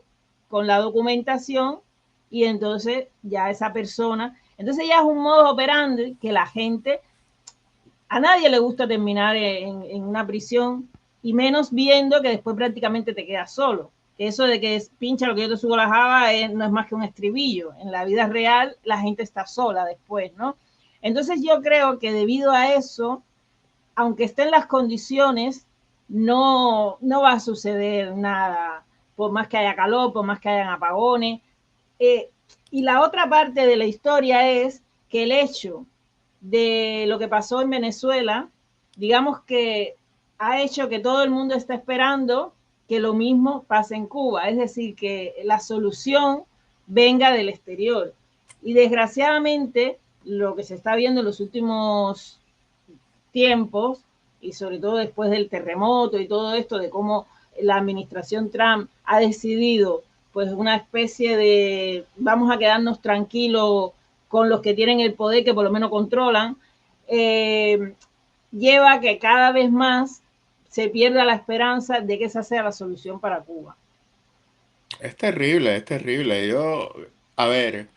con la documentación y entonces ya esa persona, entonces ya es un modo operandi que la gente, a nadie le gusta terminar en una prisión y menos viendo que después prácticamente te quedas solo. Eso de que es pincha lo que yo te subo la java no es más que un estribillo. En la vida real la gente está sola después, ¿no? Entonces yo creo que debido a eso, aunque estén las condiciones, no va a suceder nada, por más que haya calor, por más que hayan apagones. Eh, y la otra parte de la historia es que el hecho de lo que pasó en Venezuela, digamos que ha hecho que todo el mundo está esperando que lo mismo pase en Cuba, es decir, que la solución venga del exterior. Y desgraciadamente, lo que se está viendo en los últimos tiempos, y sobre todo después del terremoto y todo esto, de cómo la administración Trump ha decidido pues una especie de vamos a quedarnos tranquilos con los que tienen el poder, que por lo menos controlan, lleva a que cada vez más se pierda la esperanza de que esa sea la solución para Cuba. Es terrible, es terrible. A ver,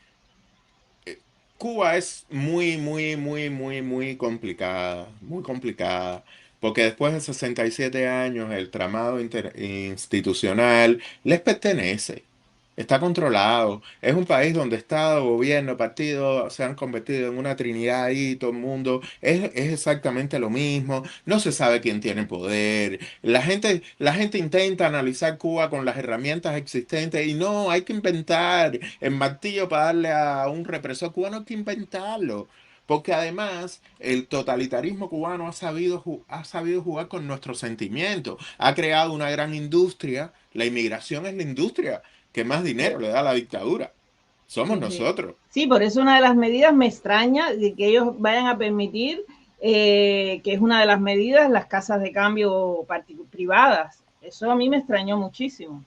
Cuba es muy complicada, porque después de 67 años el tramado institucional les pertenece, está controlado. Es un país donde Estado, gobierno, partido se han convertido en una trinidad y todo el mundo es exactamente lo mismo. No se sabe quién tiene poder. La gente intenta analizar Cuba con las herramientas existentes y no, hay que inventar el martillo para darle a un represor cubano, hay que inventarlo. Porque además el totalitarismo cubano ha sabido jugar con nuestros sentimientos, ha creado una gran industria, la inmigración es la industria que más dinero le da a la dictadura. Somos Sí, sí. nosotros. Sí, por eso una de las medidas me extraña de que ellos vayan a permitir, que es una de las medidas, las casas de cambio privadas. Eso a mí me extrañó muchísimo.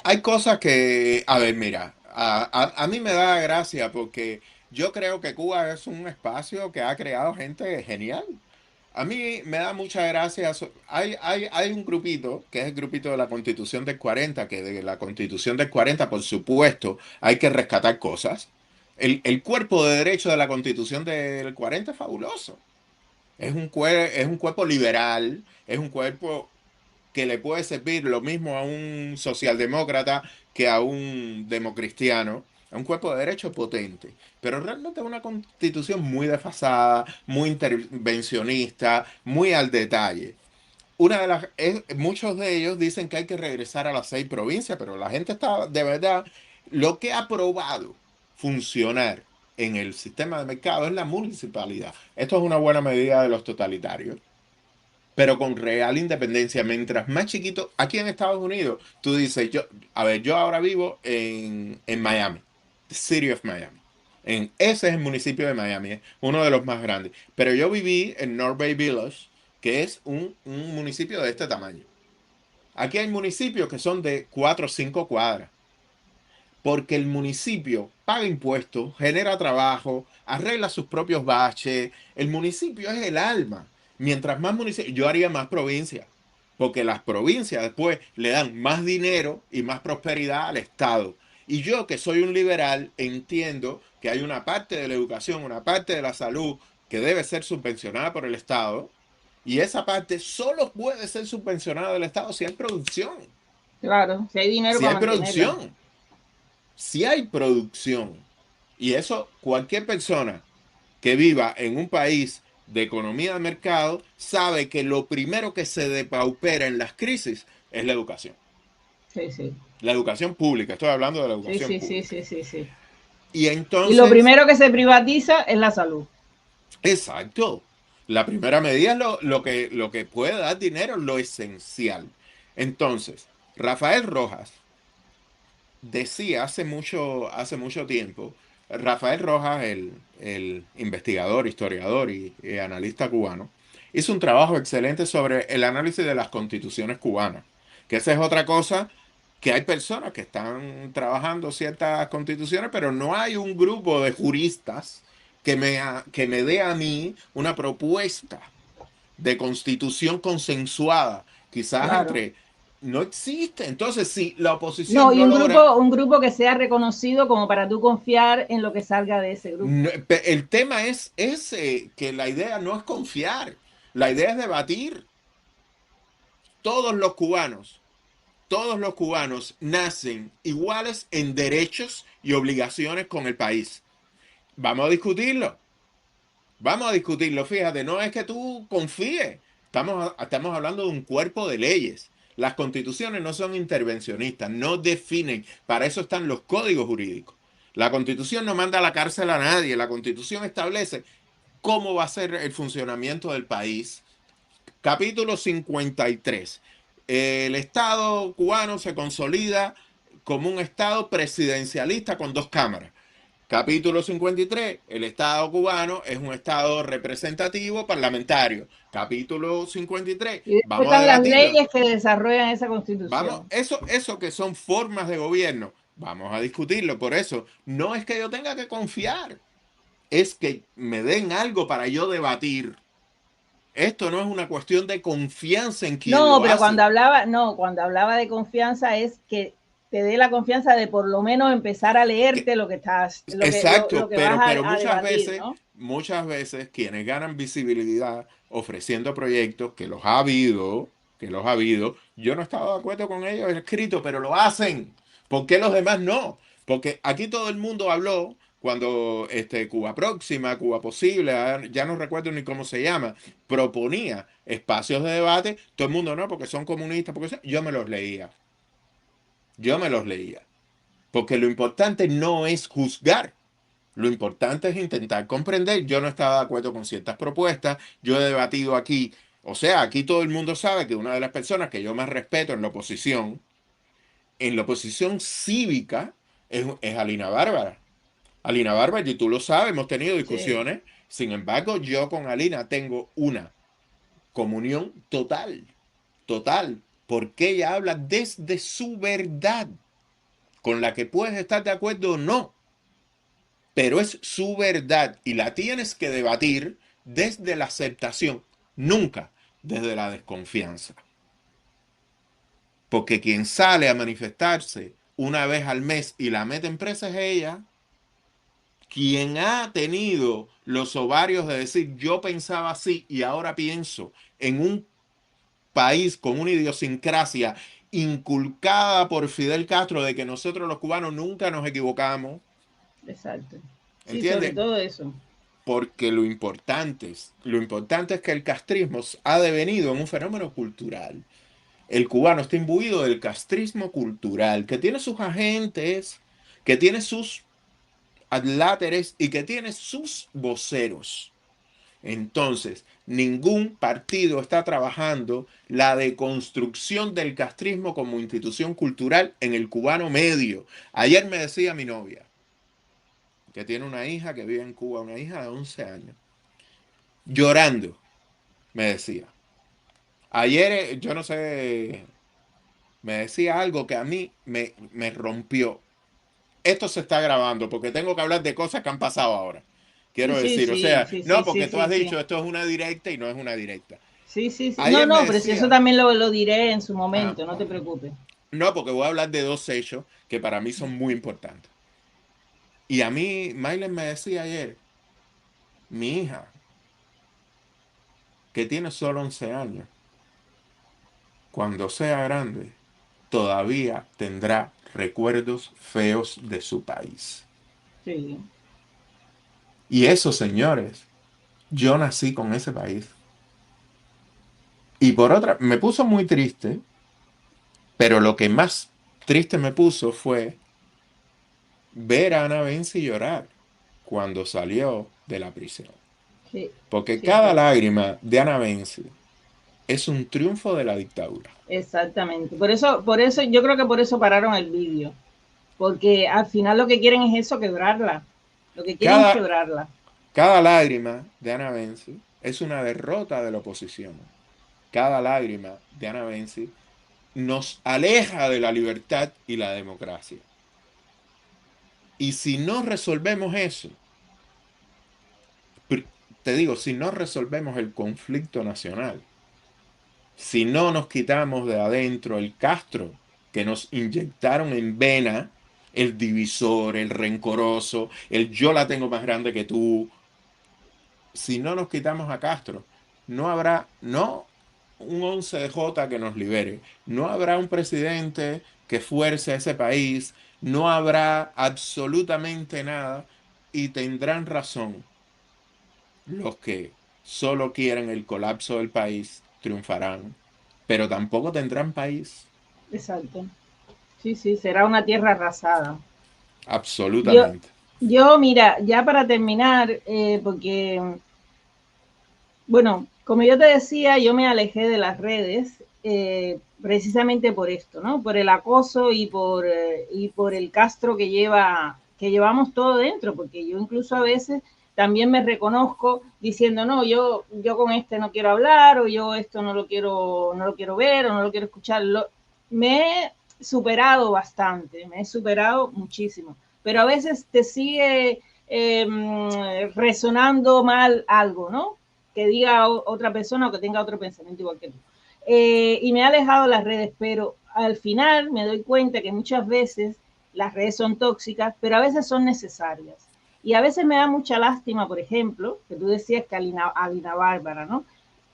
Hay cosas que, a ver, mira, a mí me da gracia porque yo creo que Cuba es un espacio que ha creado gente genial. A mí me da mucha gracia. Hay un grupito, que es el grupito de la Constitución del 40, que de la Constitución del 40, por supuesto, hay que rescatar cosas. El cuerpo de derecho de la Constitución del 40 es fabuloso. Es un cuerpo liberal, es un cuerpo que le puede servir lo mismo a un socialdemócrata que a un democristiano, a un cuerpo de derecho potente, pero realmente es una constitución muy desfasada, muy intervencionista, muy al detalle. Muchos de ellos dicen que hay que regresar a las 6 provincias, pero la gente está de verdad, lo que ha probado funcionar en el sistema de mercado es la municipalidad. Esto es una buena medida de los totalitarios, pero con real independencia. Mientras más chiquito, aquí en Estados Unidos, tú dices, a ver, yo ahora vivo en Miami, the City of Miami. Ese es el municipio de Miami, es uno de los más grandes. Pero yo viví en North Bay Village, que es un municipio de este tamaño. Aquí hay municipios que son de 4 o 5 cuadras, porque el municipio paga impuestos, genera trabajo, arregla sus propios baches. El municipio es el alma. Mientras más municipios, yo haría más provincias, porque las provincias después le dan más dinero y más prosperidad al Estado. Y yo, que soy un liberal, entiendo que hay una parte de la educación, una parte de la salud que debe ser subvencionada por el Estado, y esa parte solo puede ser subvencionada del Estado si hay producción. Claro, si hay dinero Si para hay mantenerla. producción. Si hay producción, y eso cualquier persona que viva en un país de economía de mercado sabe que lo primero que se depaupera en las crisis es la educación. Sí, sí. La educación pública, estoy hablando de la Sí, educación sí, sí, pública. sí, sí, sí. Y Y lo entonces, primero que se privatiza es la salud. exacto, la primera medida es lo que puede dar dinero, lo esencial. Entonces, Rafael Rojas decía hace mucho tiempo, Rafael Rojas, el investigador, historiador y analista cubano, hizo un trabajo excelente sobre el análisis de las constituciones cubanas, que esa es otra cosa, que hay personas que están trabajando ciertas constituciones, pero no hay un grupo de juristas que me dé a mí una propuesta de constitución consensuada, quizás Claro. entre. No existe. Entonces, si la No, oposición y no logra. un grupo que sea reconocido como para tú confiar en lo que salga de ese grupo. El tema es ese, que la idea no es confiar, la idea es debatir. Todos los cubanos, todos los cubanos nacen iguales en derechos y obligaciones con el país. Vamos a discutirlo. Vamos a discutirlo, fíjate, no es que tú confíes, estamos hablando de un cuerpo de leyes. Las constituciones no son intervencionistas, no definen, para eso están los códigos jurídicos. La constitución no manda a la cárcel a nadie, la constitución establece cómo va a ser el funcionamiento del país, Capítulo 53. El Estado cubano se consolida como un Estado presidencialista con dos cámaras. Capítulo 53. El Estado cubano es un Estado representativo parlamentario. Capítulo 53. Y después Vamos a están las debatirlo. leyes que desarrollan esa Vamos, constitución. eso que son formas de gobierno, vamos a discutirlo. Por eso, no es que yo tenga que confiar, es que me den algo para yo debatir. Esto no es una cuestión de confianza en quien No, lo pero hace. cuando hablaba de confianza es que te dé la confianza de por lo menos empezar a Que, leerte lo que estás, lo exacto, que vas pero a debatir, ¿no? muchas veces quienes ganan visibilidad ofreciendo proyectos que los ha habido, yo no estaba de acuerdo con ellos escrito, pero lo hacen. ¿Por qué los demás no? Porque aquí todo el mundo habló cuando Cuba Próxima, Cuba Posible, ya no recuerdo ni cómo se llama, proponía espacios de debate, todo el mundo no, porque son comunistas, porque yo me los leía, yo me los leía. Porque lo importante no es juzgar, lo importante es intentar comprender. Yo no estaba de acuerdo con ciertas propuestas, yo he debatido aquí, o sea, aquí todo el mundo sabe que una de las personas que yo más respeto en la oposición cívica, es Alina Bárbara. Alina Bárbara, y tú lo sabes, hemos tenido Sí, discusiones, sin embargo, yo con Alina tengo una comunión total, total, porque ella habla desde su verdad, con la que puedes estar de acuerdo o no, pero es su verdad y la tienes que debatir desde la aceptación, nunca desde la desconfianza. Porque quien sale a manifestarse una vez al mes y la mete en presa es ella. Quien ha tenido los ovarios de decir yo pensaba así y ahora pienso en un país con una idiosincrasia inculcada por Fidel Castro de que nosotros los cubanos nunca nos equivocamos, exacto. Sí, sobre ¿entiendes? todo eso. Porque lo importante es que el castrismo ha devenido en un fenómeno cultural. El cubano está imbuido del castrismo cultural, que tiene sus agentes, que tiene sus adláteres y que tiene sus voceros. Entonces, ningún partido está trabajando la deconstrucción del castrismo como institución cultural en el cubano medio. Ayer me decía mi novia, que tiene una hija que vive en Cuba, una hija de 11 años, llorando, me decía. Ayer, yo no sé, me decía algo que a mí me rompió. Esto se está grabando porque tengo que hablar de cosas que han pasado ahora. Sí, Quiero sí, decir, o sí, sea, sí, sí, no, sí, porque tú sí, has sí. dicho esto es una directa y no es una directa. Sí, sí, sí. No, Ayer me no, pero si eso decía, también lo diré en su ah, momento, no te preocupes. no, porque voy a hablar de dos hechos que para mí son muy importantes. Y a mí, Maylen me decía ayer, mi hija, que tiene solo 11 años, cuando sea grande, todavía tendrá recuerdos feos de su país. Sí, Y eso, señores, yo nací con ese país. Y por otra, me puso muy triste, pero lo que más triste me puso fue ver a Ana Benzi llorar cuando salió de la prisión. sí, Porque sí, es cada verdad. lágrima de Ana Benzi es un triunfo de la dictadura. Exactamente. Por eso, yo creo que por eso pararon el vídeo. Porque al final lo que quieren es eso, quebrarla. Lo que quieren es Cada, quebrarla. cada lágrima de Ana Benzi es una derrota de la oposición. Cada lágrima de Ana Benzi nos aleja de la libertad y la democracia. Y si no resolvemos eso, te digo, si no resolvemos el conflicto nacional, si no nos quitamos de adentro el castro que nos inyectaron en vena, el divisor, el rencoroso, el yo la tengo más grande que tú, si no nos quitamos a Castro, no habrá, no un 11J que nos libere, no habrá un presidente que fuerce a ese país, no habrá absolutamente nada y tendrán razón los que solo quieren el colapso del país, triunfarán, pero tampoco tendrán país, Exacto. Sí, sí, será una tierra arrasada. Yo, absolutamente. yo mira, ya para terminar, porque, bueno, Como yo te decía, yo me alejé de las redes precisamente por esto, ¿no? Por el acoso y por el castro que llevamos todo dentro, porque yo incluso a veces también me reconozco diciendo, no, yo con este no quiero hablar, o yo esto no lo quiero ver, o no lo quiero escuchar. Me he superado bastante, me he superado muchísimo, pero a veces te sigue resonando mal algo, ¿no? Que diga otra persona o que tenga otro pensamiento igual que tú. Y me ha alejado de las redes, pero al final me doy cuenta que muchas veces las redes son tóxicas, pero a veces son necesarias. Y a veces me da mucha lástima, por ejemplo, que tú decías que Alina Bárbara, ¿no?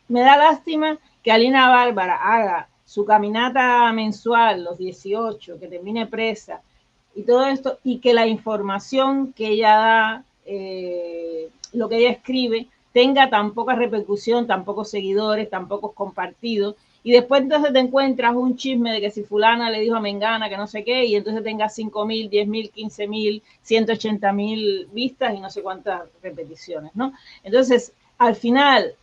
Me da lástima que Alina Bárbara haga su caminata mensual, los 18, que termine presa y todo esto, y que la información que ella da, lo que ella escribe, tenga tan poca repercusión, tan pocos seguidores, tan pocos compartidos, y después entonces te encuentras un chisme de que si fulana le dijo a Mengana que no sé qué, y entonces tenga 5.000, 10.000, 15.000, 180.000 vistas y no sé cuántas repeticiones, ¿no? Entonces, al final,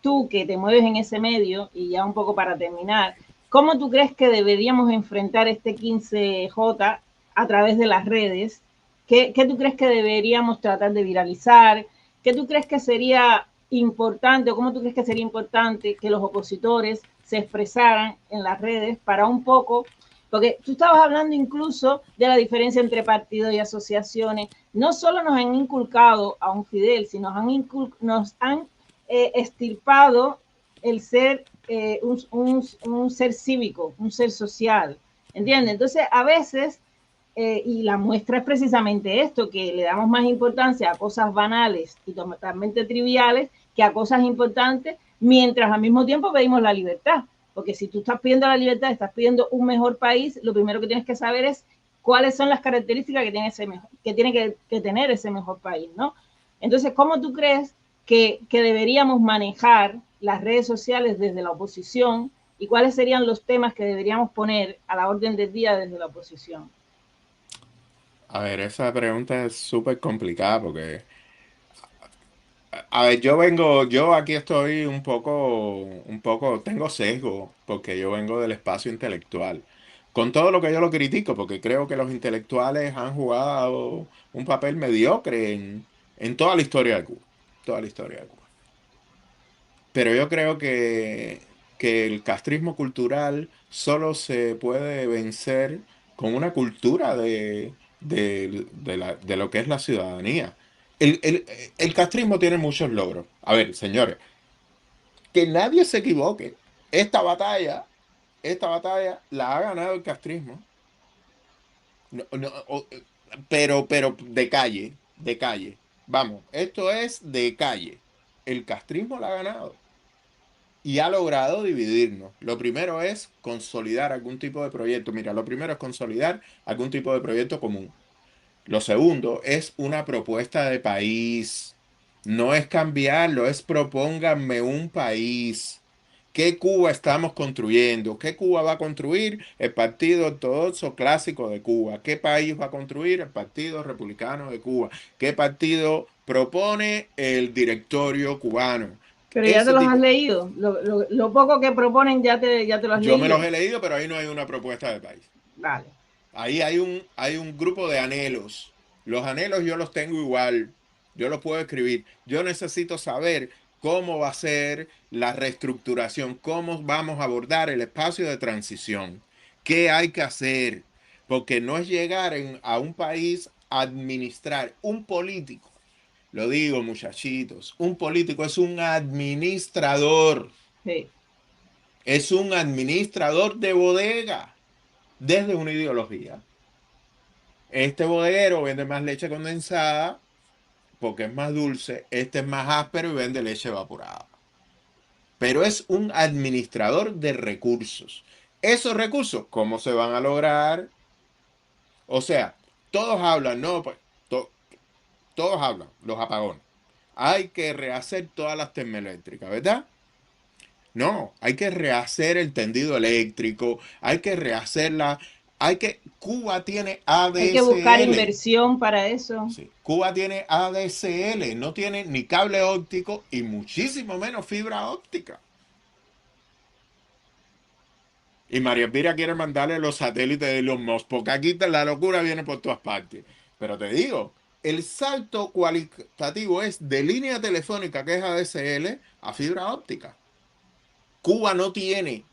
tú que te mueves en ese medio, y ya un poco para terminar, ¿cómo tú crees que deberíamos enfrentar este 15J a través de las redes? ¿Qué tú crees que deberíamos tratar de viralizar? ¿Qué tú crees que sería importante o cómo tú crees que sería importante que los opositores se expresaran en las redes para un poco, porque tú estabas hablando incluso de la diferencia entre partidos y asociaciones? No solo nos han inculcado a un Fidel, sino nos han extirpado el ser un ser cívico, un ser social, ¿entiendes? Entonces, a veces, y la muestra es precisamente esto, que le damos más importancia a cosas banales y totalmente triviales que a cosas importantes, mientras al mismo tiempo pedimos la libertad. Porque si tú estás pidiendo la libertad, estás pidiendo un mejor país, lo primero que tienes que saber es cuáles son las características que tiene, que, tiene que tener ese mejor país, ¿no? Entonces, ¿cómo tú crees que deberíamos manejar las redes sociales desde la oposición y cuáles serían los temas que deberíamos poner a la orden del día desde la oposición? A ver, esa pregunta es súper complicada porque, a ver, yo aquí estoy tengo sesgo porque yo vengo del espacio intelectual. Con todo lo que yo lo critico, porque creo que los intelectuales han jugado un papel mediocre en toda la historia de Cuba, toda la historia de Cuba. Pero yo creo que el castrismo cultural solo se puede vencer con una cultura de lo que es la ciudadanía. El castrismo tiene muchos logros. A ver, señores, que nadie se equivoque. Esta batalla, esta batalla la ha ganado el castrismo. No, no, pero de calle, de calle. Vamos, esto es de calle. El castrismo la ha ganado y ha logrado dividirnos. Lo primero es consolidar algún tipo de proyecto. Mira, lo primero es consolidar algún tipo de proyecto común. Lo segundo es una propuesta de país. No es cambiarlo, es propónganme un país. ¿Qué Cuba estamos construyendo? ¿Qué Cuba va a construir? El Partido Ortodoxo Clásico de Cuba. ¿Qué país va a construir? El Partido Republicano de Cuba. ¿Qué partido propone el directorio cubano? Pero ya te Ese los has tipo. leído. Lo poco que proponen ya te lo has Yo me los leído. he leído, pero ahí no hay una propuesta de país. Vale. Ahí hay un grupo de anhelos. Los anhelos yo los tengo igual. Yo los puedo escribir. Yo necesito saber cómo va a ser la reestructuración, cómo vamos a abordar el espacio de transición, qué hay que hacer, porque no es llegar a un país a administrar. Un político, lo digo muchachitos, un político Sí. es un administrador de bodega desde una ideología. Este bodeguero vende más leche condensada porque es más dulce, este es más áspero y vende leche evaporada. Pero es un administrador de recursos. Esos recursos, ¿cómo se van a lograr? O sea, todos hablan, no, pues, todos hablan, los apagones. Hay que rehacer todas las termoeléctricas, ¿verdad? No, hay que rehacer el tendido eléctrico, hay que rehacerla. Cuba tiene Hay que buscar ADSL. inversión para eso. Sí, Cuba tiene ADSL, no tiene ni cable óptico y muchísimo menos fibra óptica. Y María Elvira quiere mandarle los satélites de Elon Musk, porque aquí la locura viene por todas partes. Pero te digo, el salto cualitativo es de línea telefónica, que es ADSL, a fibra óptica. Cuba no tiene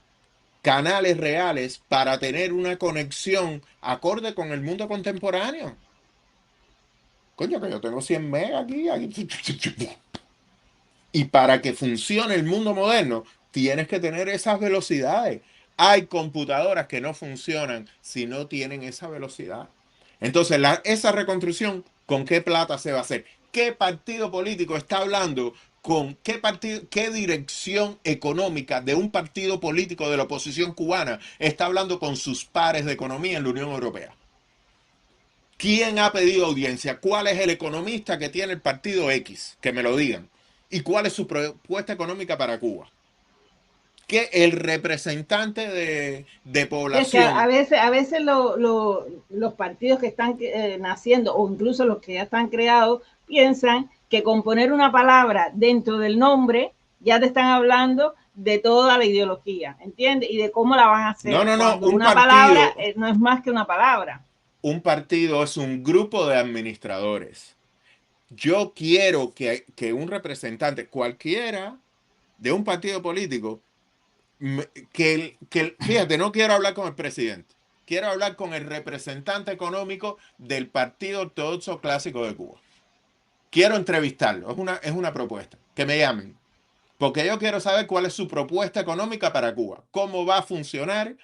canales reales para tener una conexión acorde con el mundo contemporáneo. Coño, que yo tengo 100 megas aquí. Y para que funcione el mundo moderno, tienes que tener esas velocidades. Hay computadoras que no funcionan si no tienen esa velocidad. Entonces, esa reconstrucción, ¿con qué plata se va a hacer? ¿Qué partido político está hablando con qué partido, qué dirección económica de un partido político de la oposición cubana está hablando con sus pares de economía en la Unión Europea? ¿Quién ha pedido audiencia? ¿Cuál es el economista que tiene el partido X? Que me lo digan. ¿Y cuál es su propuesta económica para Cuba? Que el representante de Sí, es que población. a veces los partidos que están naciendo o incluso los que ya están creados piensan que con poner una palabra dentro del nombre ya te están hablando de toda la ideología, ¿entiendes? Y de cómo la van a No, hacer, no, no. cuando una palabra no es más que una palabra. Un partido es un grupo de administradores. Yo quiero que un representante cualquiera de un partido político fíjate, no quiero hablar con el presidente, quiero hablar con el representante económico del Partido Ortodoxo Clásico de Cuba. Quiero entrevistarlo, es una propuesta, que me llamen, porque yo quiero saber cuál es su propuesta económica para Cuba, cómo va a funcionar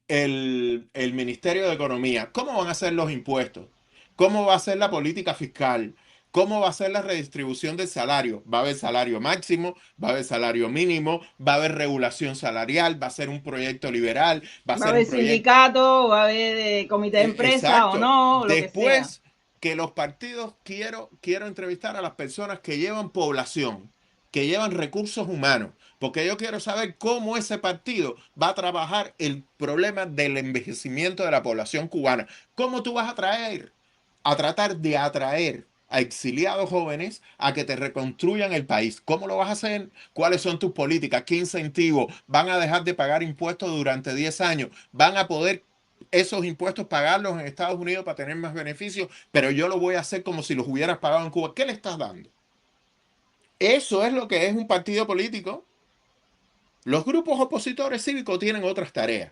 el Ministerio de Economía, cómo van a ser los impuestos, cómo va a ser la política fiscal, cómo va a ser la redistribución del salario. Va a haber salario máximo, va a haber salario mínimo, va a haber regulación salarial, va a ser un proyecto liberal, va a Va a ser un haber proyecto. sindicato, va a haber comité de empresa o Exacto. no, lo que sea. Después que los partidos, quiero entrevistar a las personas que llevan población, que llevan recursos humanos, porque yo quiero saber cómo ese partido va a trabajar el problema del envejecimiento de la población cubana. ¿Cómo tú vas a tratar de atraer a exiliados jóvenes a que te reconstruyan el país? ¿Cómo lo vas a hacer? ¿Cuáles son tus políticas? ¿Qué incentivos? ¿Van a dejar de pagar impuestos durante 10 años? ¿Van a poder esos impuestos pagarlos en Estados Unidos para tener más beneficios? Pero yo lo voy a hacer como si los hubieras pagado en Cuba. ¿Qué le estás dando? Eso es lo que es un partido político. Los grupos opositores cívicos tienen otras tareas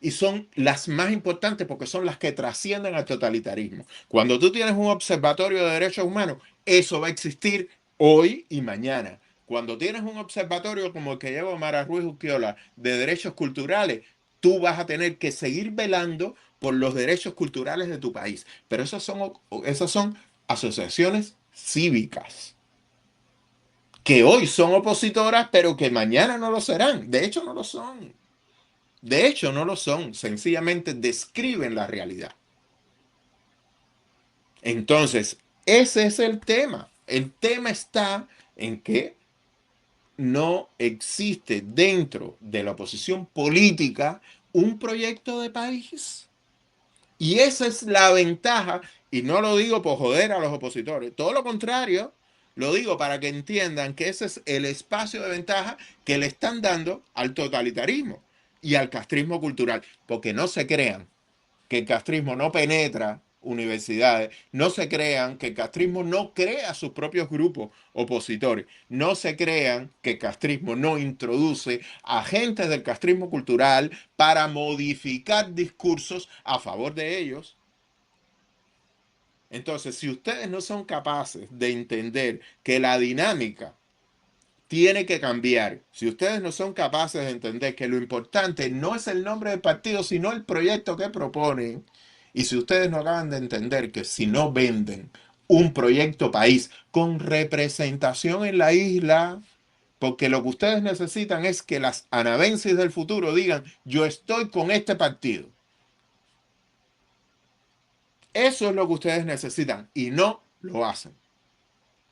y son las más importantes porque son las que trascienden al totalitarismo. Cuando tú tienes un observatorio de derechos humanos, eso va a existir hoy y mañana. Cuando tienes un observatorio como el que lleva Mara Ruiz Urquiola de derechos culturales, tú vas a tener que seguir velando por los derechos culturales de tu país. Pero esas son asociaciones cívicas que hoy son opositoras, pero que mañana no lo serán. De hecho, no lo son. De hecho, no lo son, sencillamente describen la realidad. Entonces, ese es el tema. El tema está en que no existe dentro de la oposición política un proyecto de país. Y esa es la ventaja, y no lo digo por joder a los opositores, todo lo contrario, lo digo para que entiendan que ese es el espacio de ventaja que le están dando al totalitarismo y al castrismo cultural, porque no se crean que el castrismo no penetra universidades, no se crean que el castrismo no crea sus propios grupos opositores, no se crean que el castrismo no introduce agentes del castrismo cultural para modificar discursos a favor de ellos. Entonces, si ustedes no son capaces de entender que la dinámica tiene que cambiar, si ustedes no son capaces de entender que lo importante no es el nombre del partido, sino el proyecto que proponen, y si ustedes no acaban de entender que si no venden un proyecto país con representación en la isla, porque lo que ustedes necesitan es que las anabenses del futuro digan, yo estoy con este partido. Eso es lo que ustedes necesitan y no lo hacen.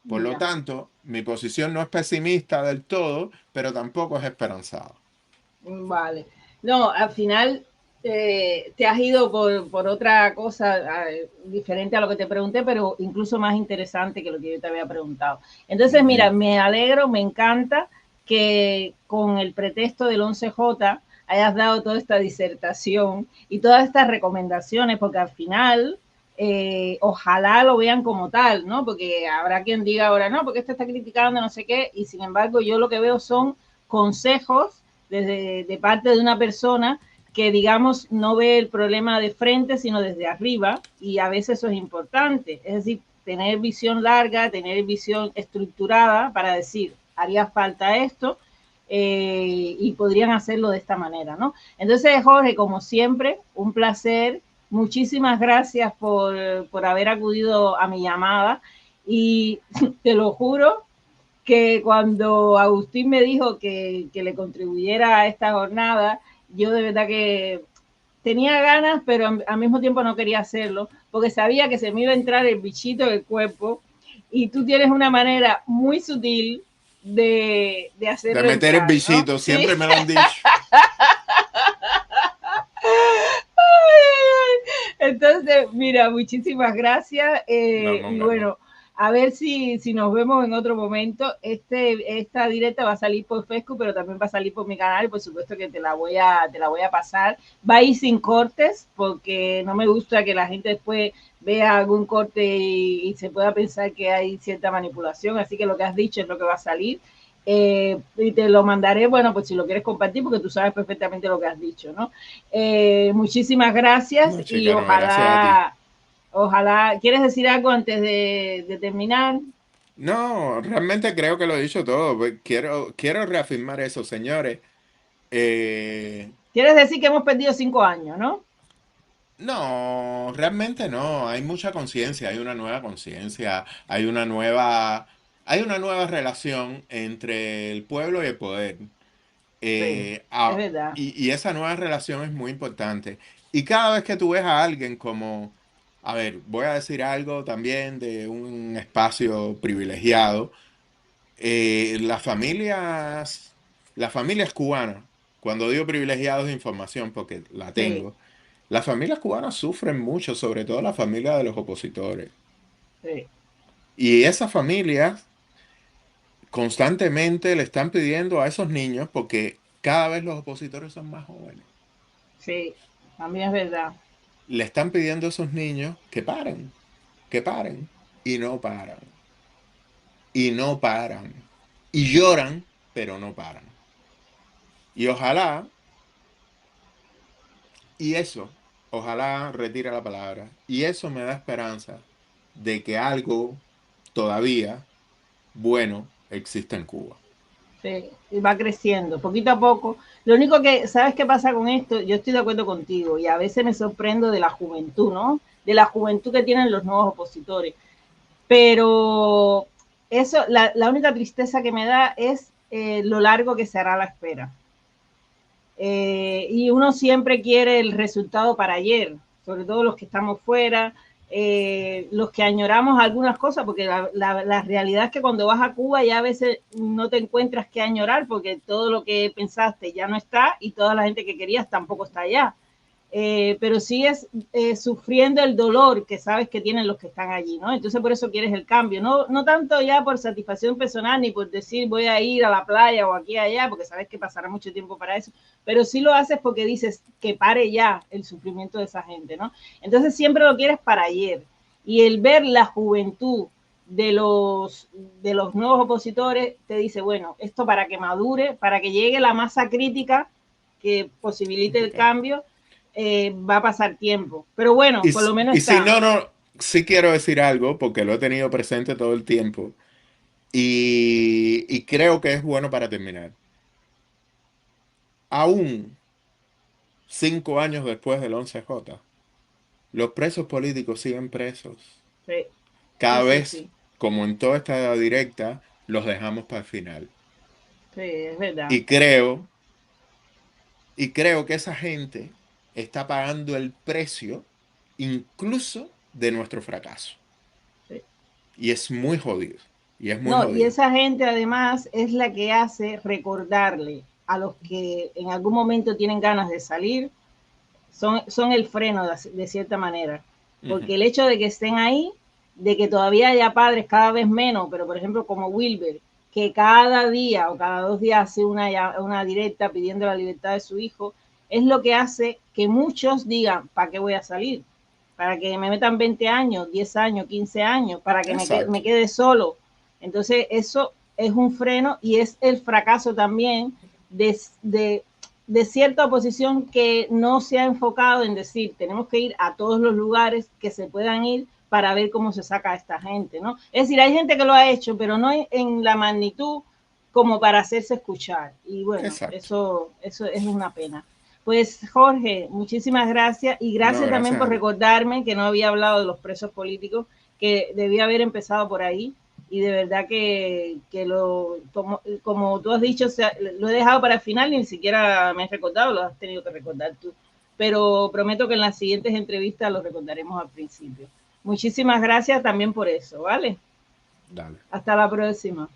Por lo Ya, tanto, mi posición no es pesimista del todo, pero tampoco es esperanzada. vale. No, al final te has ido por otra cosa diferente a lo que te pregunté, pero incluso más interesante que lo que yo te había preguntado. Entonces, mira, me alegro, me encanta que con el pretexto del 11J hayas dado toda esta disertación y todas estas recomendaciones, porque al final ojalá lo vean como tal, ¿no? Porque habrá quien diga ahora, no, porque esto está criticando, no sé qué, y sin embargo yo lo que veo son consejos de parte de una persona que, digamos, no ve el problema de frente, sino desde arriba, y a veces eso es importante. Es decir, tener visión larga, tener visión estructurada para decir, haría falta esto, y podrían hacerlo de esta manera, ¿no? Entonces, Jorge, como siempre, un placer. Muchísimas gracias por haber acudido a mi llamada y te lo juro que cuando Agustín me dijo que le contribuyera a esta jornada, yo de verdad que tenía ganas, pero al mismo tiempo no quería hacerlo, porque sabía que se me iba a entrar el bichito del cuerpo y tú tienes una manera muy sutil de De hacerlo meter el entrar, ¿no? bichito, Sí. siempre me lo han dicho. Entonces, mira, muchísimas gracias No, no, y no. bueno, a ver si nos vemos en otro momento. Esta directa va a salir por Facebook, pero también va a salir por mi canal y por supuesto que te la voy a pasar. Va a ir sin cortes porque no me gusta que la gente después vea algún corte y se pueda pensar que hay cierta manipulación, así que lo que has dicho es lo que va a salir. Y te lo mandaré, bueno, pues si lo quieres compartir, porque tú sabes perfectamente lo que has dicho, ¿no? Muchísimas gracias No, y chica, no, gracias a ti. ojalá, ¿quieres decir algo antes de terminar? No, realmente creo que lo he dicho todo. Quiero reafirmar eso, señores. Eh, ¿Quieres decir que hemos perdido 5 años, no? no, realmente no. Hay mucha conciencia, hay una nueva conciencia, hay una nueva relación entre el pueblo y el poder. Sí, Eh, es a- verdad. y esa nueva relación es muy importante. Y cada vez que tú ves a alguien como, a ver, voy a decir algo también de un espacio privilegiado, las familias cubanas, cuando digo privilegiados de información, porque la Sí, tengo, las familias cubanas sufren mucho, sobre todo la familia de los opositores. sí, Y esas familias constantemente le están pidiendo a esos niños, porque cada vez los opositores son más jóvenes, sí, también es verdad. le están pidiendo a esos niños que paren, y no paran, y no paran, y lloran, pero no paran. Y y eso, ojalá retire la palabra, y eso me da esperanza de que algo todavía bueno existe en Cuba. Sí, y va creciendo, poquito a poco. Lo único que, ¿sabes qué pasa con esto? Yo estoy de acuerdo contigo y a veces me sorprendo de la juventud, ¿no? De la juventud que tienen los nuevos opositores. Pero eso, la única tristeza que me da es lo largo que será la espera. Y uno siempre quiere el resultado para ayer, sobre todo los que estamos fuera, los que añoramos algunas cosas, porque la realidad es que cuando vas a Cuba ya a veces no te encuentras que añorar, porque todo lo que pensaste ya no está y toda la gente que querías tampoco está allá. Pero sigues sufriendo el dolor que sabes que tienen los que están allí, ¿no? Entonces por eso quieres el cambio, no tanto ya por satisfacción personal ni por decir voy a ir a la playa o aquí y allá, porque sabes que pasará mucho tiempo para eso, pero sí lo haces porque dices que pare ya el sufrimiento de esa gente, ¿no? Entonces siempre lo quieres para ayer. Y el ver la juventud de de los nuevos opositores te dice, bueno, esto para que madure, para que llegue la masa crítica que posibilite el cambio, va a pasar tiempo. Pero bueno, por lo menos Y si está. no, no, sí quiero decir algo, porque lo he tenido presente todo el tiempo, y creo que es bueno para terminar. Aún 5 años después del 11J, los presos políticos siguen presos. Sí, sí, Cada sí, vez, sí, como en toda esta directa, los dejamos para el final. sí, es verdad. Y creo, y creo que esa gente está pagando el precio incluso de nuestro fracaso. Sí. Y es muy jodido. Y es muy No, y jodido. esa gente además es la que hace recordarle a los que en algún momento tienen ganas de salir, son el freno de cierta manera. Ujú. Porque el hecho de que estén ahí, de que todavía haya padres cada vez menos, pero por ejemplo como Wilber, que cada día o cada 2 días hace una directa pidiendo la libertad de su hijo, es lo que hace que muchos digan, ¿para qué voy a salir? Para que me metan 20 años, 10 años, 15 años, para que Exacto. me quede solo. Entonces, eso es un freno y es el fracaso también de cierta oposición que no se ha enfocado en decir, tenemos que ir a todos los lugares que se puedan ir para ver cómo se saca a esta gente, ¿no? Es decir, hay gente que lo ha hecho, pero no en la magnitud como para hacerse escuchar. Y bueno, Exacto. eso es una pena. Pues Jorge, muchísimas gracias y No, gracias también gracias por a ti. recordarme que no había hablado de los presos políticos, que debía haber empezado por ahí y de verdad que como tú has dicho, lo he dejado para el final y ni siquiera me has recordado, lo has tenido que recordar tú. Pero prometo que en las siguientes entrevistas lo recordaremos al principio. Muchísimas gracias también por eso, ¿vale? Dale. Hasta la próxima.